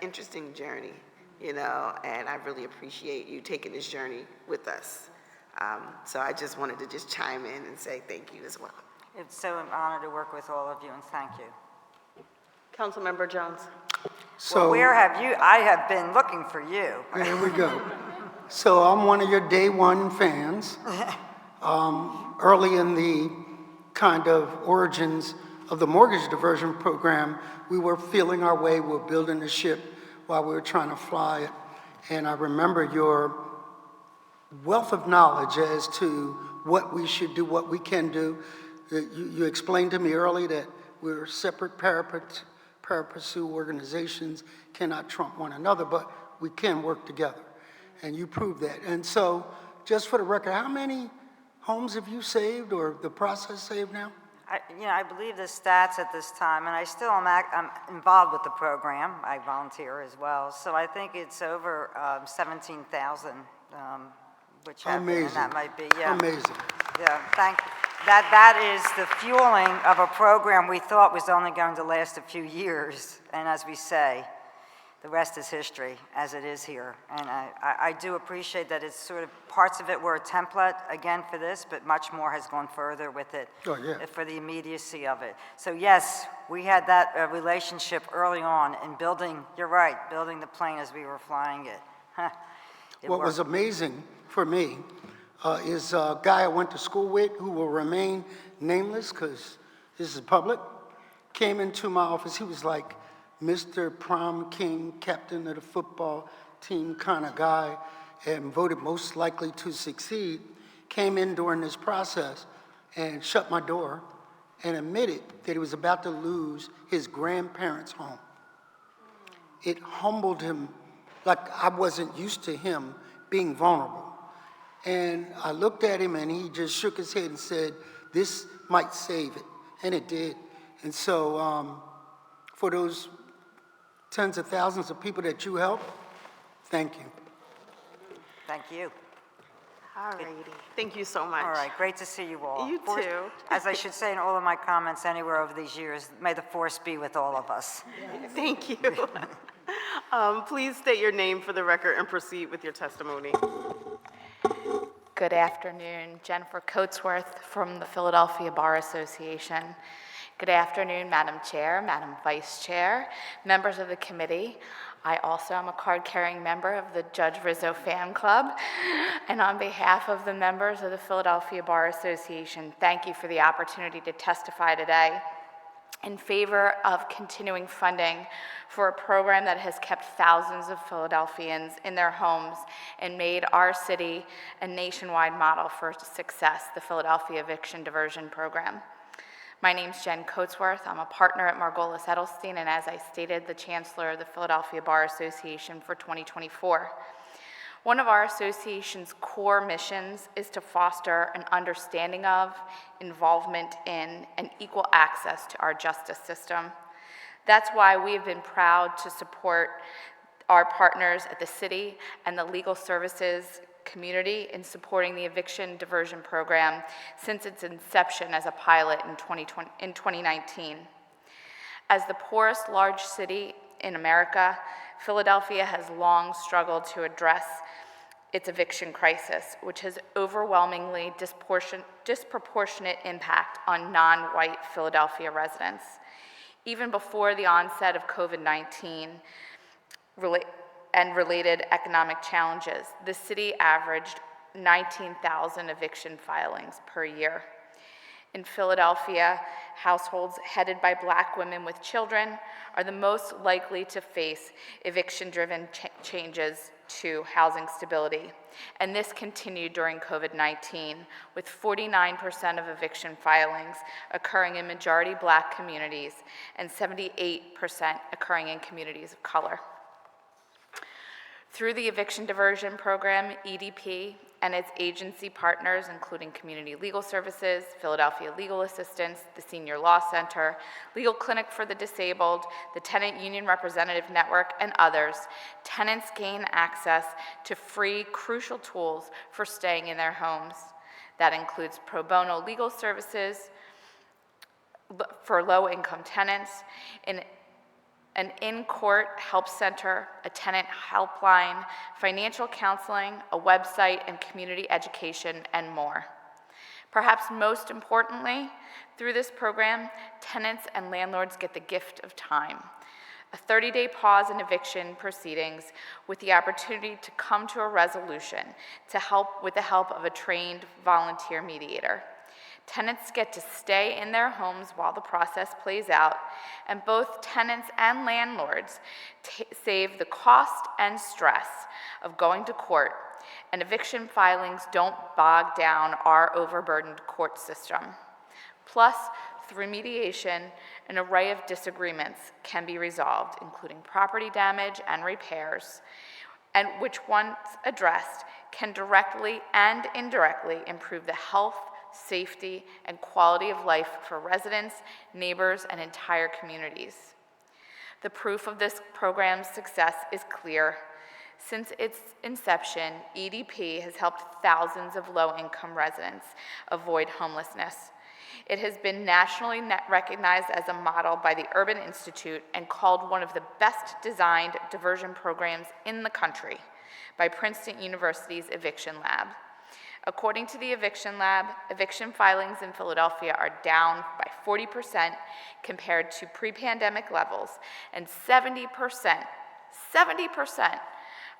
interesting journey, and I really appreciate you taking this journey with us. So I just wanted to just chime in and say thank you as well. It's so an honor to work with all of you, and thank you. Councilmember Jones. So, Well, where have you, I have been looking for you. there we go. So I'm one of your day one fans. Early in the kind of origins of the mortgage diversion program, we were feeling our way, we were building the ship while we were trying to fly it. And I remember your wealth of knowledge as to what we should do, what we can do. You explained to me early that we're separate pursuit organizations, cannot trump one another, but we can work together. And you proved that. And so, just for the record, how many homes have you saved or the process saved now? I believe the stats at this time, and I still am I'm involved with the program. I volunteer as well. So I think it's over 17,000, which have been, and that might be, yeah. Amazing. Yeah, thank you. That is the fueling of a program we thought was only going to last a few years. And as we say, the rest is history, as it is here. And I do appreciate that it's sort of, parts of it were a template, again, for this, but much more has gone further with it for the immediacy of it. So yes, we had that relationship early on in building, you're right, building the plane as we were flying it. What was amazing for me is a guy I went to school with who will remain nameless because this is public, came into my office. He was like Mr. Prom King, captain of the football team kind of guy, and voted most likely to succeed, came in during this process and shut my door and admitted that he was about to lose his grandparents' home. It humbled him like I wasn't used to him being vulnerable. And I looked at him and he just shook his head and said, this might save it. And it did. And so for those tens of thousands of people that you help, thank you. Thank you. All righty. Thank you so much. All right, great to see you all. You too. As I should say in all of my comments anywhere over these years, may the force be with all of us. Thank you. Please state your name for the record and proceed with your testimony. Good afternoon, Jennifer Coatsworth from the Philadelphia Bar Association. Good afternoon, Madam Chair, Madam Vice Chair, members of the committee. I also am a card-carrying member of the Judge Rizzo Fan Club. And on behalf of the members of the Philadelphia Bar Association, thank you for the opportunity to testify today in favor of continuing funding for a program that has kept thousands of Philadelphians in their homes and made our city a nationwide model for success, the Philadelphia Eviction Diversion Program. My name's Jen Coatsworth. I'm a partner at Margolis Edelstein, and as I stated, the Chancellor of the Philadelphia Bar Association for 2024. One of our association's core missions is to foster an understanding of, involvement in, and equal access to our justice system. That's why we have been proud to support our partners at the city and the legal services community in supporting the eviction diversion program since its inception as a pilot in 2019. As the poorest large city in America, Philadelphia has long struggled to address its eviction crisis, which has overwhelmingly disproportionate impact on non-white Philadelphia residents. Even before the onset of COVID-19 and related economic challenges, the city averaged 19,000 eviction filings per year. In Philadelphia, households headed by Black women with children are the most likely to face eviction-driven changes to housing stability. And this continued during COVID-19, with 49% of eviction filings occurring in majority Black communities and 78% occurring in communities of color. Through the Eviction Diversion Program, EDP and its agency partners, including Community Legal Services, Philadelphia Legal Assistance, the Senior Law Center, Legal Clinic for the Disabled, the Tenant Union Representative Network, and others, tenants gain access to free, crucial tools for staying in their homes. That includes pro bono legal services for low-income tenants, an in-court help center, a tenant helpline, financial counseling, a website, and community education, and more. Perhaps most importantly, through this program, tenants and landlords get the gift of time. A 30-day pause in eviction proceedings with the opportunity to come to a resolution with the help of a trained volunteer mediator. Tenants get to stay in their homes while the process plays out, and both tenants and landlords save the cost and stress of going to court, and eviction filings don't bog down our overburdened court system. Plus, through mediation, an array of disagreements can be resolved, including property damage and repairs, and which, once addressed, can directly and indirectly improve the health, safety, and quality of life for residents, neighbors, and entire communities. The proof of this program's success is clear. Since its inception, EDP has helped thousands of low-income residents avoid homelessness. It has been nationally recognized as a model by the Urban Institute and called one of the best designed diversion programs in the country by Princeton University's Eviction Lab. According to the Eviction Lab, eviction filings in Philadelphia are down by 40% compared to pre-pandemic levels, and 70%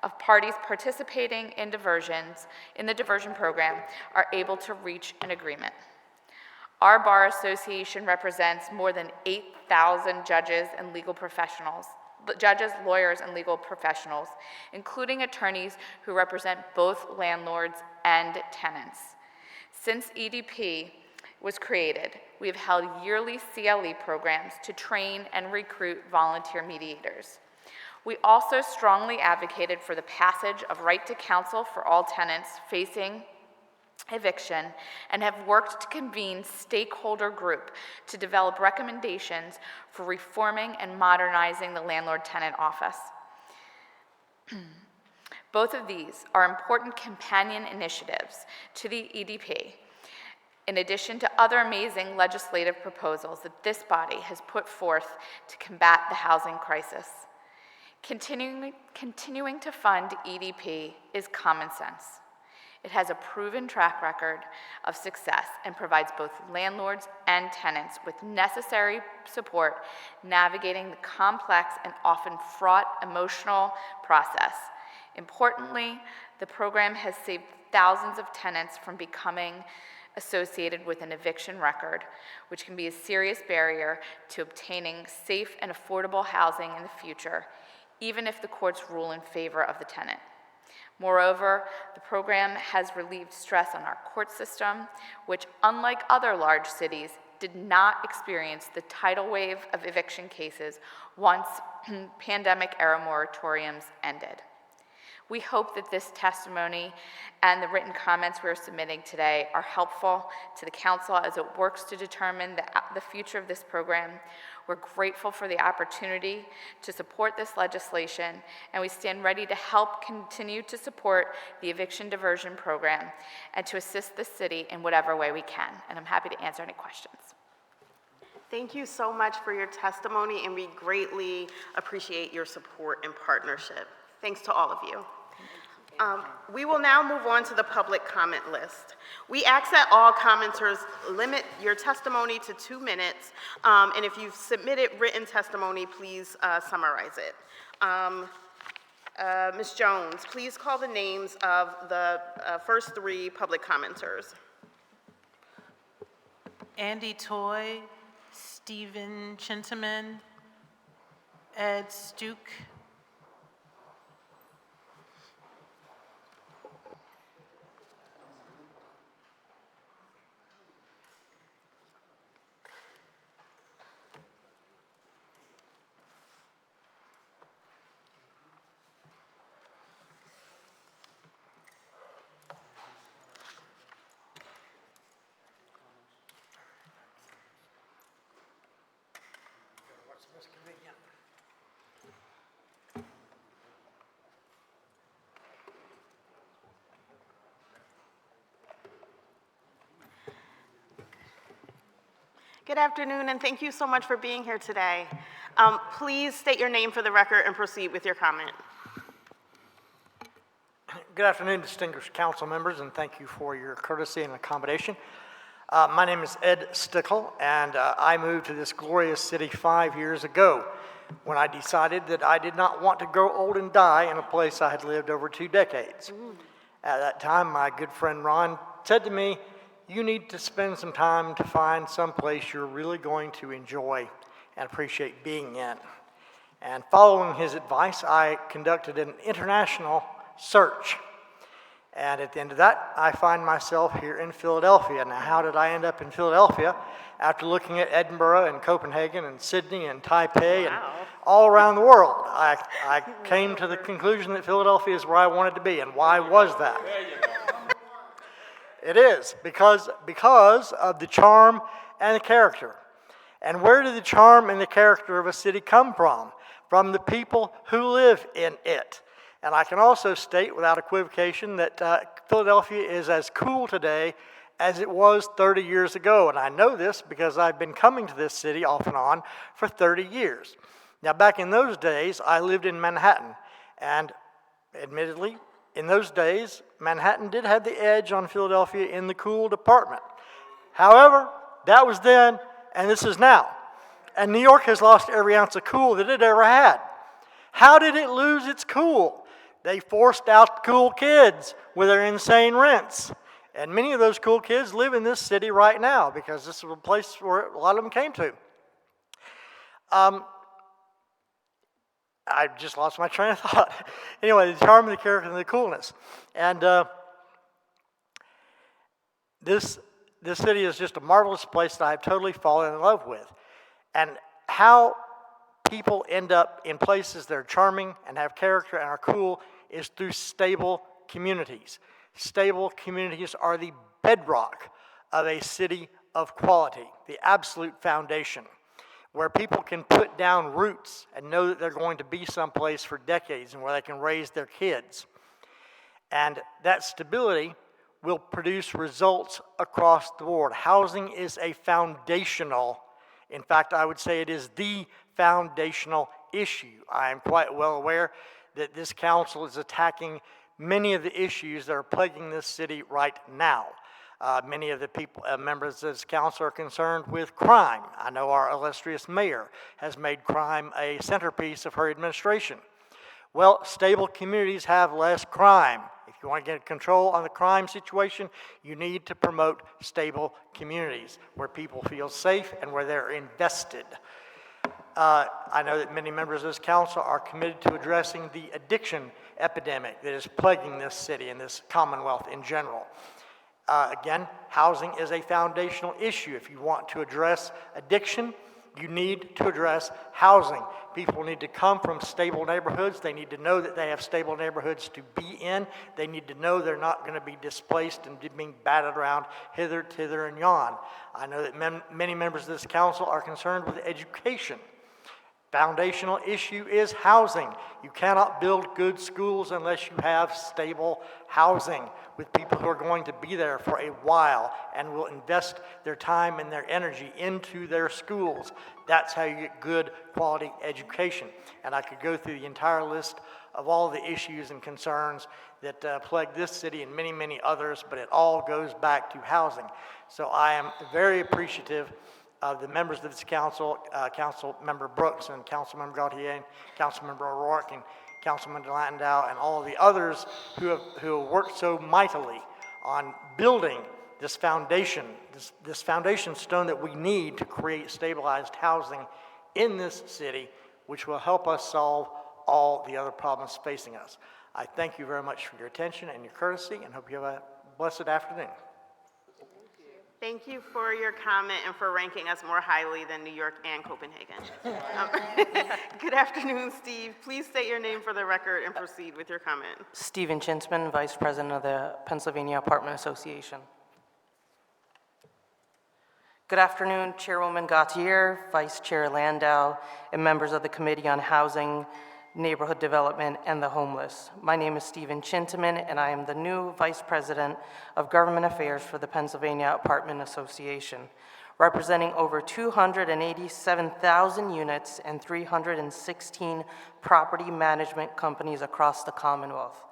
of parties participating in the diversion program are able to reach an agreement. Our Bar Association represents more than 8,000 judges, lawyers, and legal professionals, including attorneys who represent both landlords and tenants. Since EDP was created, we have held yearly CLE programs to train and recruit volunteer mediators. We also strongly advocated for the passage of right to counsel for all tenants facing eviction and have worked to convene stakeholder group to develop recommendations for reforming and modernizing the landlord-tenant office. Both of these are important companion initiatives to the EDP, in addition to other amazing legislative proposals that this body has put forth to combat the housing crisis. Continuing to fund EDP is common sense. It has a proven track record of success and provides both landlords and tenants with necessary support navigating the complex and often fraught emotional process. Importantly, the program has saved thousands of tenants from becoming associated with an eviction record, which can be a serious barrier to obtaining safe and affordable housing in the future, even if the courts rule in favor of the tenant. Moreover, the program has relieved stress on our court system, which, unlike other large cities, did not experience the tidal wave of eviction cases once pandemic-era moratoriums ended. We hope that this testimony and the written comments we're submitting today are helpful to the council as it works to determine the future of this program. We're grateful for the opportunity to support this legislation, and we stand ready to help continue to support the eviction diversion program and to assist the city in whatever way we can. And I'm happy to answer any questions. Thank you so much for your testimony, and we greatly appreciate your support and partnership. Thanks to all of you. We will now move on to the public comment list. We ask that all commenters limit your testimony to 2 minutes, and if you've submitted written testimony, please summarize it. Ms. Jones, please call the names of the first 3 public commenters. Andy Toy, Stephen Chintaman, Ed Stuke, Good afternoon, and thank you so much for being here today. Please state your name for the record and proceed with your comment. Good afternoon, distinguished council members, and thank you for your courtesy and accommodation. My name is Ed Stickle, and I moved to this glorious city 5 years ago when I decided that I did not want to grow old and die in a place I had lived over 2 decades. At that time, my good friend Ron said to me, "You need to spend some time to find some place you're really going to enjoy and appreciate being in." And following his advice, I conducted an international search. And at the end of that, I find myself here in Philadelphia. Now, how did I end up in Philadelphia? After looking at Edinburgh and Copenhagen and Sydney and Taipei and all around the world, I came to the conclusion that Philadelphia is where I wanted to be. And why was that? It is because of the charm and the character. And where did the charm and the character of a city come from? From the people who live in it. And I can also state without equivocation that Philadelphia is as cool today as it was 30 years ago. And I know this because I've been coming to this city off and on for 30 years. Now, back in those days, I lived in Manhattan. And admittedly, in those days, Manhattan did have the edge on Philadelphia in the cool department. However, that was then, and this is now. And New York has lost every ounce of cool that it ever had. How did it lose its cool? They forced out the cool kids with their insane rents. And many of those cool kids live in this city right now because this is a place where a lot of them came to. I just lost my train of thought. Anyway, the charm, the character, and the coolness. And this city is just a marvelous place that I've totally fallen in love with. And how people end up in places that are charming and have character and are cool is through stable communities. Stable communities are the bedrock of a city of quality, the absolute foundation, where people can put down roots and know that they're going to be someplace for decades and where they can raise their kids. And that stability will produce results across the board. Housing is a foundational, in fact, I would say it is the foundational issue. I am quite well aware that this council is attacking many of the issues that are plaguing this city right now. Many of the members of this council are concerned with crime. I know our illustrious mayor has made crime a centerpiece of her administration. Well, stable communities have less crime. If you want to get control on the crime situation, you need to promote stable communities where people feel safe and where they're invested. I know that many members of this council are committed to addressing the addiction epidemic that is plaguing this city and this Commonwealth in general. Again, housing is a foundational issue. If you want to address addiction, you need to address housing. People need to come from stable neighborhoods. They need to know that they have stable neighborhoods to be in. They need to know they're not going to be displaced and being batted around hither, thither, and yon. I know that many members of this council are concerned with education. Foundational issue is housing. You cannot build good schools unless you have stable housing with people who are going to be there for a while and will invest their time and their energy into their schools. That's how you get good quality education. And I could go through the entire list of all the issues and concerns that plague this city and many, many others, but it all goes back to housing. So I am very appreciative of the members of this council, Councilmember Brooks and Councilmember Gautier, and Councilmember O'Rourke and Councilman Landau, and all of the others who have worked so mightily on building this foundation, this foundation stone that we need to create stabilized housing in this city, which will help us solve all the other problems facing us. I thank you very much for your attention and your courtesy, and hope you have a blessed afternoon. Thank you for your comment and for ranking us more highly than New York and Copenhagen. Good afternoon, Steve. Please state your name for the record and proceed with your comment. Stephen Chinsman, Vice President of the Pennsylvania Apartment Association. Good afternoon, Chairwoman Gautier, Vice Chair Landau, and members of the Committee on Housing, Neighborhood Development, and the Homeless. My name is Stephen Chintaman, and I am the new Vice President of Government Affairs for the Pennsylvania Apartment Association. representing over 287,000 units and 316 property management companies across the Commonwealth.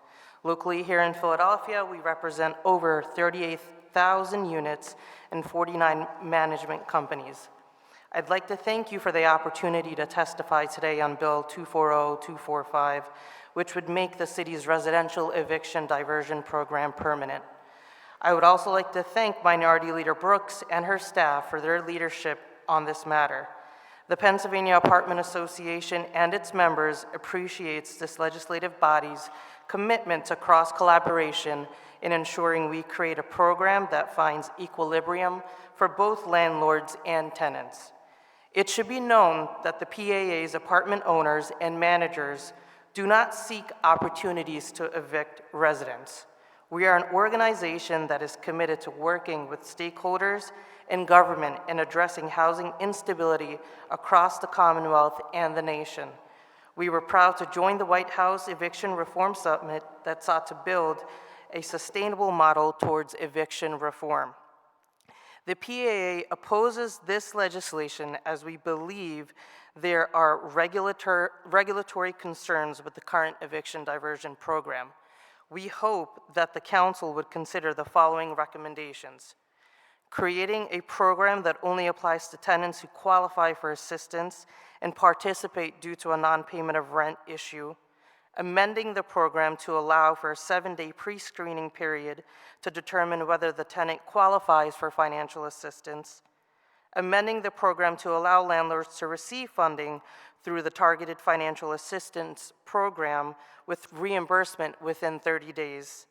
Locally here in Philadelphia, we represent over 38,000 units and 49 management companies. I'd like to thank you for the opportunity to testify today on Bill 240-245, which would make the city's residential eviction diversion program permanent. I would also like to thank Minority Leader Brooks and her staff for their leadership on this matter. The Pennsylvania Apartment Association and its members appreciates this legislative body's commitment to cross-collaboration in ensuring we create a program that finds equilibrium for both landlords and tenants. It should be known that the PAA's apartment owners and managers do not seek opportunities to evict residents. We are an organization that is committed to working with stakeholders and government in addressing housing instability across the Commonwealth and the nation. We were proud to join the White House Eviction Reform Summit that sought to build a sustainable model towards eviction reform. The PAA opposes this legislation as we believe there are regulatory concerns with the current eviction diversion program. We hope that the council would consider the following recommendations: creating a program that only applies to tenants who qualify for assistance and participate due to a non-payment of rent issue, amending the program to allow for a 7-day pre-screening period to determine whether the tenant qualifies for financial assistance, amending the program to allow landlords to receive funding through the Targeted Financial Assistance Program with reimbursement within 30 days,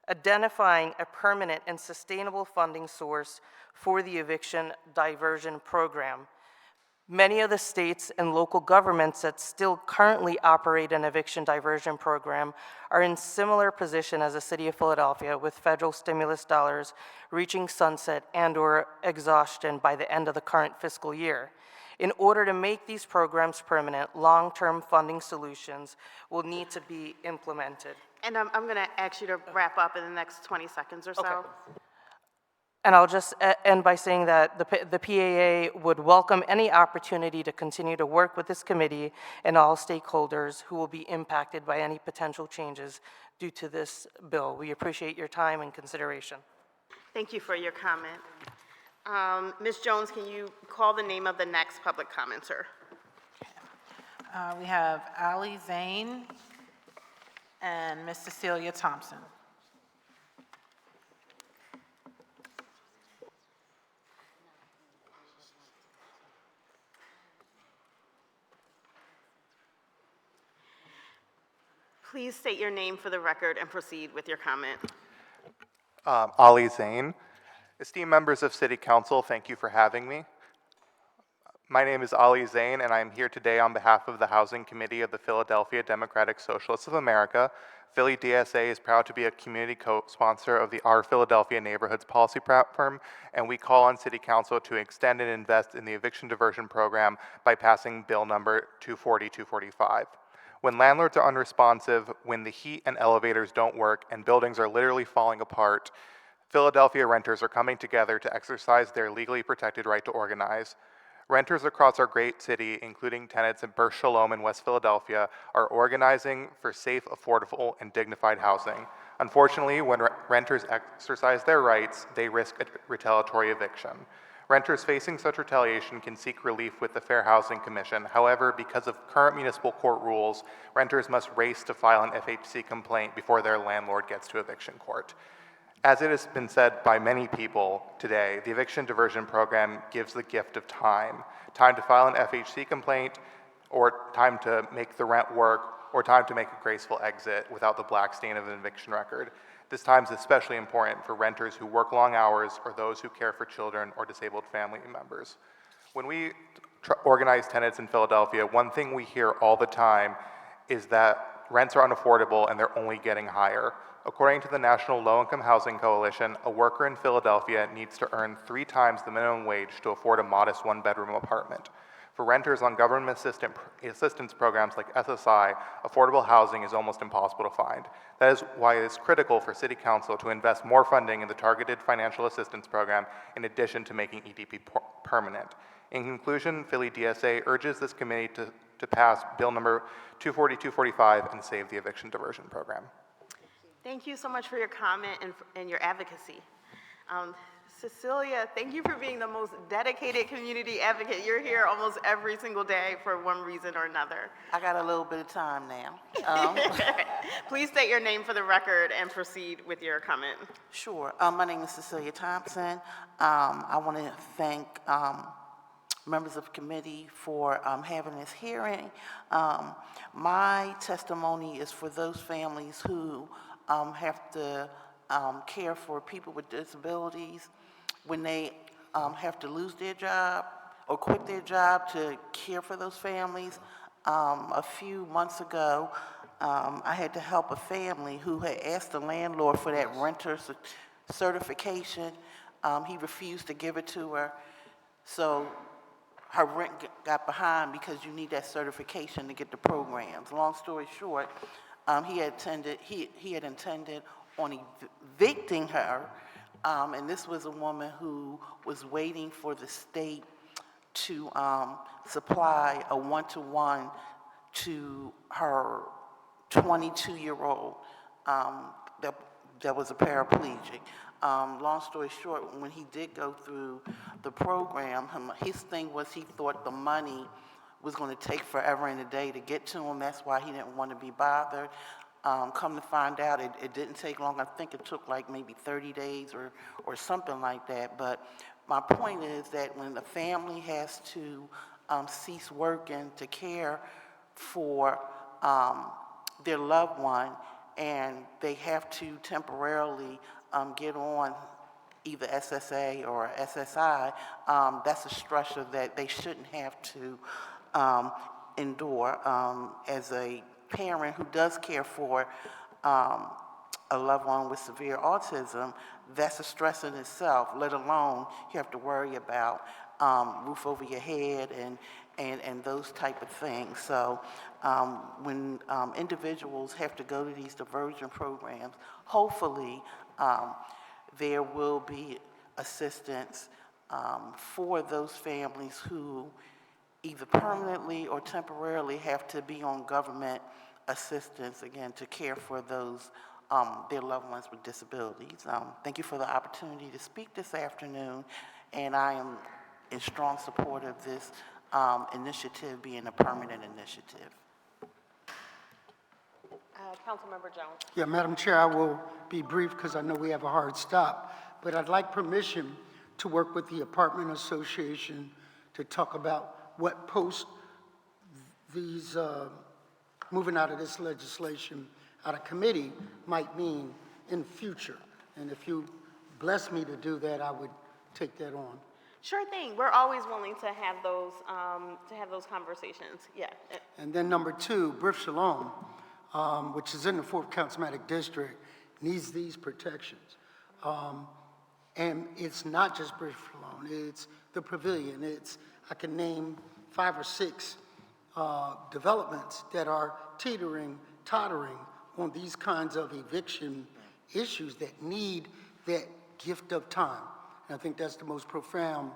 identifying a permanent and sustainable funding source for the eviction diversion program. Many of the states and local governments that still currently operate an eviction diversion program are in similar position as the city of Philadelphia, with federal stimulus dollars reaching sunset and/or exhaustion by the end of the current fiscal year. In order to make these programs permanent, long-term funding solutions will need to be implemented. And I'm going to ask you to wrap up in the next 20 seconds or so. Okay. And I'll just end by saying that the PAA would welcome any opportunity to continue to work with this committee and all stakeholders who will be impacted by any potential changes due to this bill. We appreciate your time and consideration. Thank you for your comment. Ms. Jones, can you call the name of the next public commenter? We have Ali Zane and Ms. Cecilia Thompson. Please state your name for the record and proceed with your comment. Ali Zane. Esteemed members of City Council, thank you for having me. My name is Ali Zane, and I am here today on behalf of the Housing Committee of the Philadelphia Democratic Socialists of America. Philly DSA is proud to be a community co-sponsor of the Our Philadelphia Neighborhoods policy platform, and we call on City Council to extend and invest in the eviction diversion program by passing Bill number 240-245. When landlords are unresponsive, when the heat and elevators don't work, and buildings are literally falling apart, Philadelphia renters are coming together to exercise their legally protected right to organize. Renters across our great city, including tenants in Bursch Shalom in West Philadelphia, are organizing for safe, affordable, and dignified housing. Unfortunately, when renters exercise their rights, they risk a retaliatory eviction. Renters facing such retaliation can seek relief with the Fair Housing Commission. However, because of current municipal court rules, renters must race to file an FHC complaint before their landlord gets to eviction court. As it has been said by many people today, the eviction diversion program gives the gift of time. Time to file an FHC complaint, or time to make the rent work, or time to make a graceful exit without the black stain of an eviction record. This time is especially important for renters who work long hours or those who care for children or disabled family members. When we organize tenants in Philadelphia, one thing we hear all the time is that rents are unaffordable and they're only getting higher. According to the National Low-Income Housing Coalition, a worker in Philadelphia needs to earn 3 times the minimum wage to afford a modest one-bedroom apartment. For renters on government assistance programs like SSI, affordable housing is almost impossible to find. That is why it is critical for City Council to invest more funding in the Targeted Financial Assistance Program in addition to making EDP permanent. In conclusion, Philly DSA urges this committee to pass Bill number 240-245 and save the eviction diversion program. Thank you so much for your comment and your advocacy. Cecilia, thank you for being the most dedicated community advocate. You're here almost every single day for one reason or another. I got a little bit of time now. Please state your name for the record and proceed with your comment. Sure. My name is Cecilia Thompson. I want to thank members of the committee for having this hearing. My testimony is for those families who have to care for people with disabilities when they have to lose their job or quit their job to care for those families. A few months ago, I had to help a family who had asked the landlord for that renter certification. He refused to give it to her, so her rent got behind because you need that certification to get the programs. Long story short, he had intended on evicting her, and this was a woman who was waiting for the state to supply a one-to-one to her 22-year-old that was a paraplegic. Long story short, when he did go through the program, his thing was he thought the money was going to take forever and a day to get to him. That's why he didn't want to be bothered. Come to find out, it didn't take long. I think it took like maybe 30 days or something like that. But my point is that when the family has to cease working to care for their loved one, and they have to temporarily get on either SSA or SSI, that's a stressor that they shouldn't have to endure. As a parent who does care for a loved one with severe autism, that's a stress in itself, let alone you have to worry about roof over your head and those type of things. So when individuals have to go to these diversion programs, hopefully there will be assistance for those families who either permanently or temporarily have to be on government assistance, again, to care for those, their loved ones with disabilities. Thank you for the opportunity to speak this afternoon, and I am in strong support of this initiative being a permanent initiative. Councilmember Jones. Yeah, Madam Chair, I will be brief because I know we have a hard stop, but I'd like permission to work with the Apartment Association to talk about what post these moving out of this legislation out of committee might mean in future. And if you bless me to do that, I would take that on. Sure thing. We're always willing to have those conversations. Yeah. And then number two, Brith Shalom, which is in the 4th Councilmanic District, needs these protections. And it's not just Brith Shalom, it's the Pavilion. I can name 5 or 6 developments that are tottering on these kinds of eviction issues that need that gift of time. And I think that's the most profound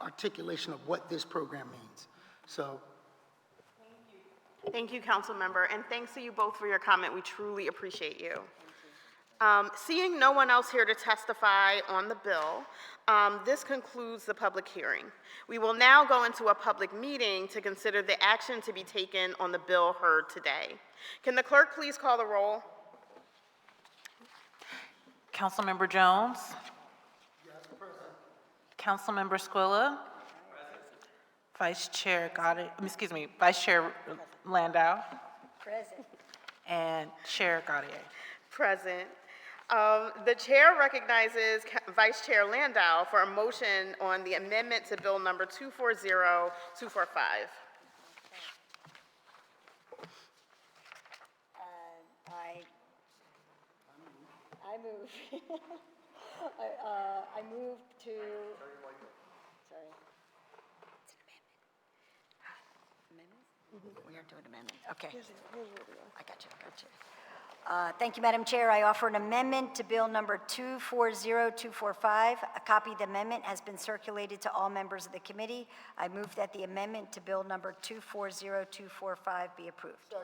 articulation of what this program means. So. Thank you, Council Member, and thanks to you both for your comment. We truly appreciate you. Seeing no one else here to testify on the bill, this concludes the public hearing. We will now go into a public meeting to consider the action to be taken on the bill heard today. Can the clerk please call the roll? Councilmember Jones? Yes, present. Councilmember Squilla? Present. Vice Chair Vice Chair Landau? Present. And Chair Gaudier? Present. The chair recognizes Vice Chair Landau for a motion on the amendment to Bill number 240245. I move. I move to. Sorry. We are doing amendment, okay. I got you. Thank you, Madam Chair. I offer an amendment to Bill number 240245. A copy of the amendment has been circulated to all members of the committee. I move that the amendment to Bill number 240245 be approved.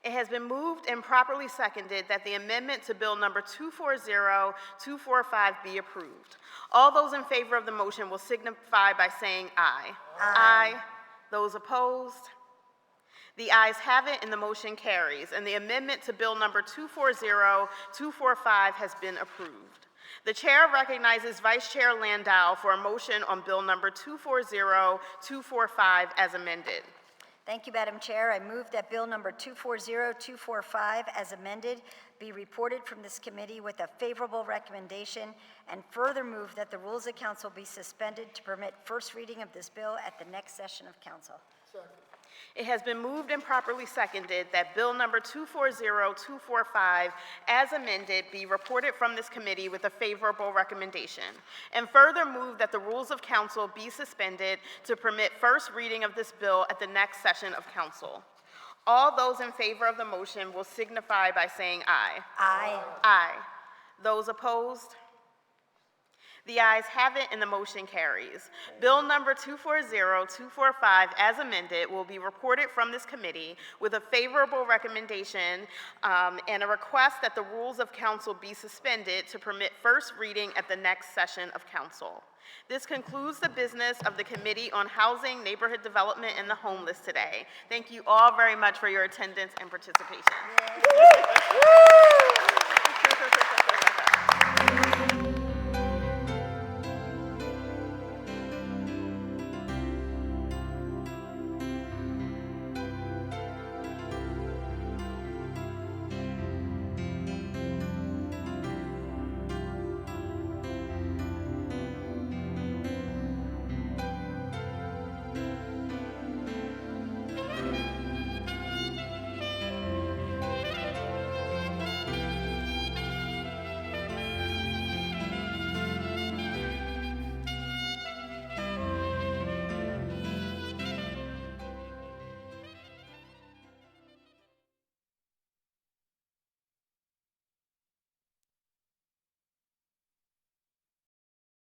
It has been moved and properly seconded that the amendment to Bill number 240245 be approved. All those in favor of the motion will signify by saying aye. Aye. Those opposed? The ayes have it and the motion carries, and the amendment to Bill number 240245 has been approved. The chair recognizes Vice Chair Landau for a motion on Bill number 240245 as amended. Thank you, Madam Chair. I move that Bill number 240245, as amended, be reported from this committee with a favorable recommendation, and further move that the rules of council be suspended to permit first reading of this bill at the next session of council. It has been moved and properly seconded that Bill number 240245, as amended, be reported from this committee with a favorable recommendation, and further move that the rules of council be suspended to permit first reading of this bill at the next session of council. All those in favor of the motion will signify by saying aye. Aye. Aye. Those opposed? The ayes have it and the motion carries. Bill number 240245, as amended, will be reported from this committee with a favorable recommendation and a request that the rules of council be suspended to permit first reading at the next session of council. This concludes the business of the Committee on Housing, Neighborhood Development, and the Homeless today. Thank you all very much for your attendance and participation.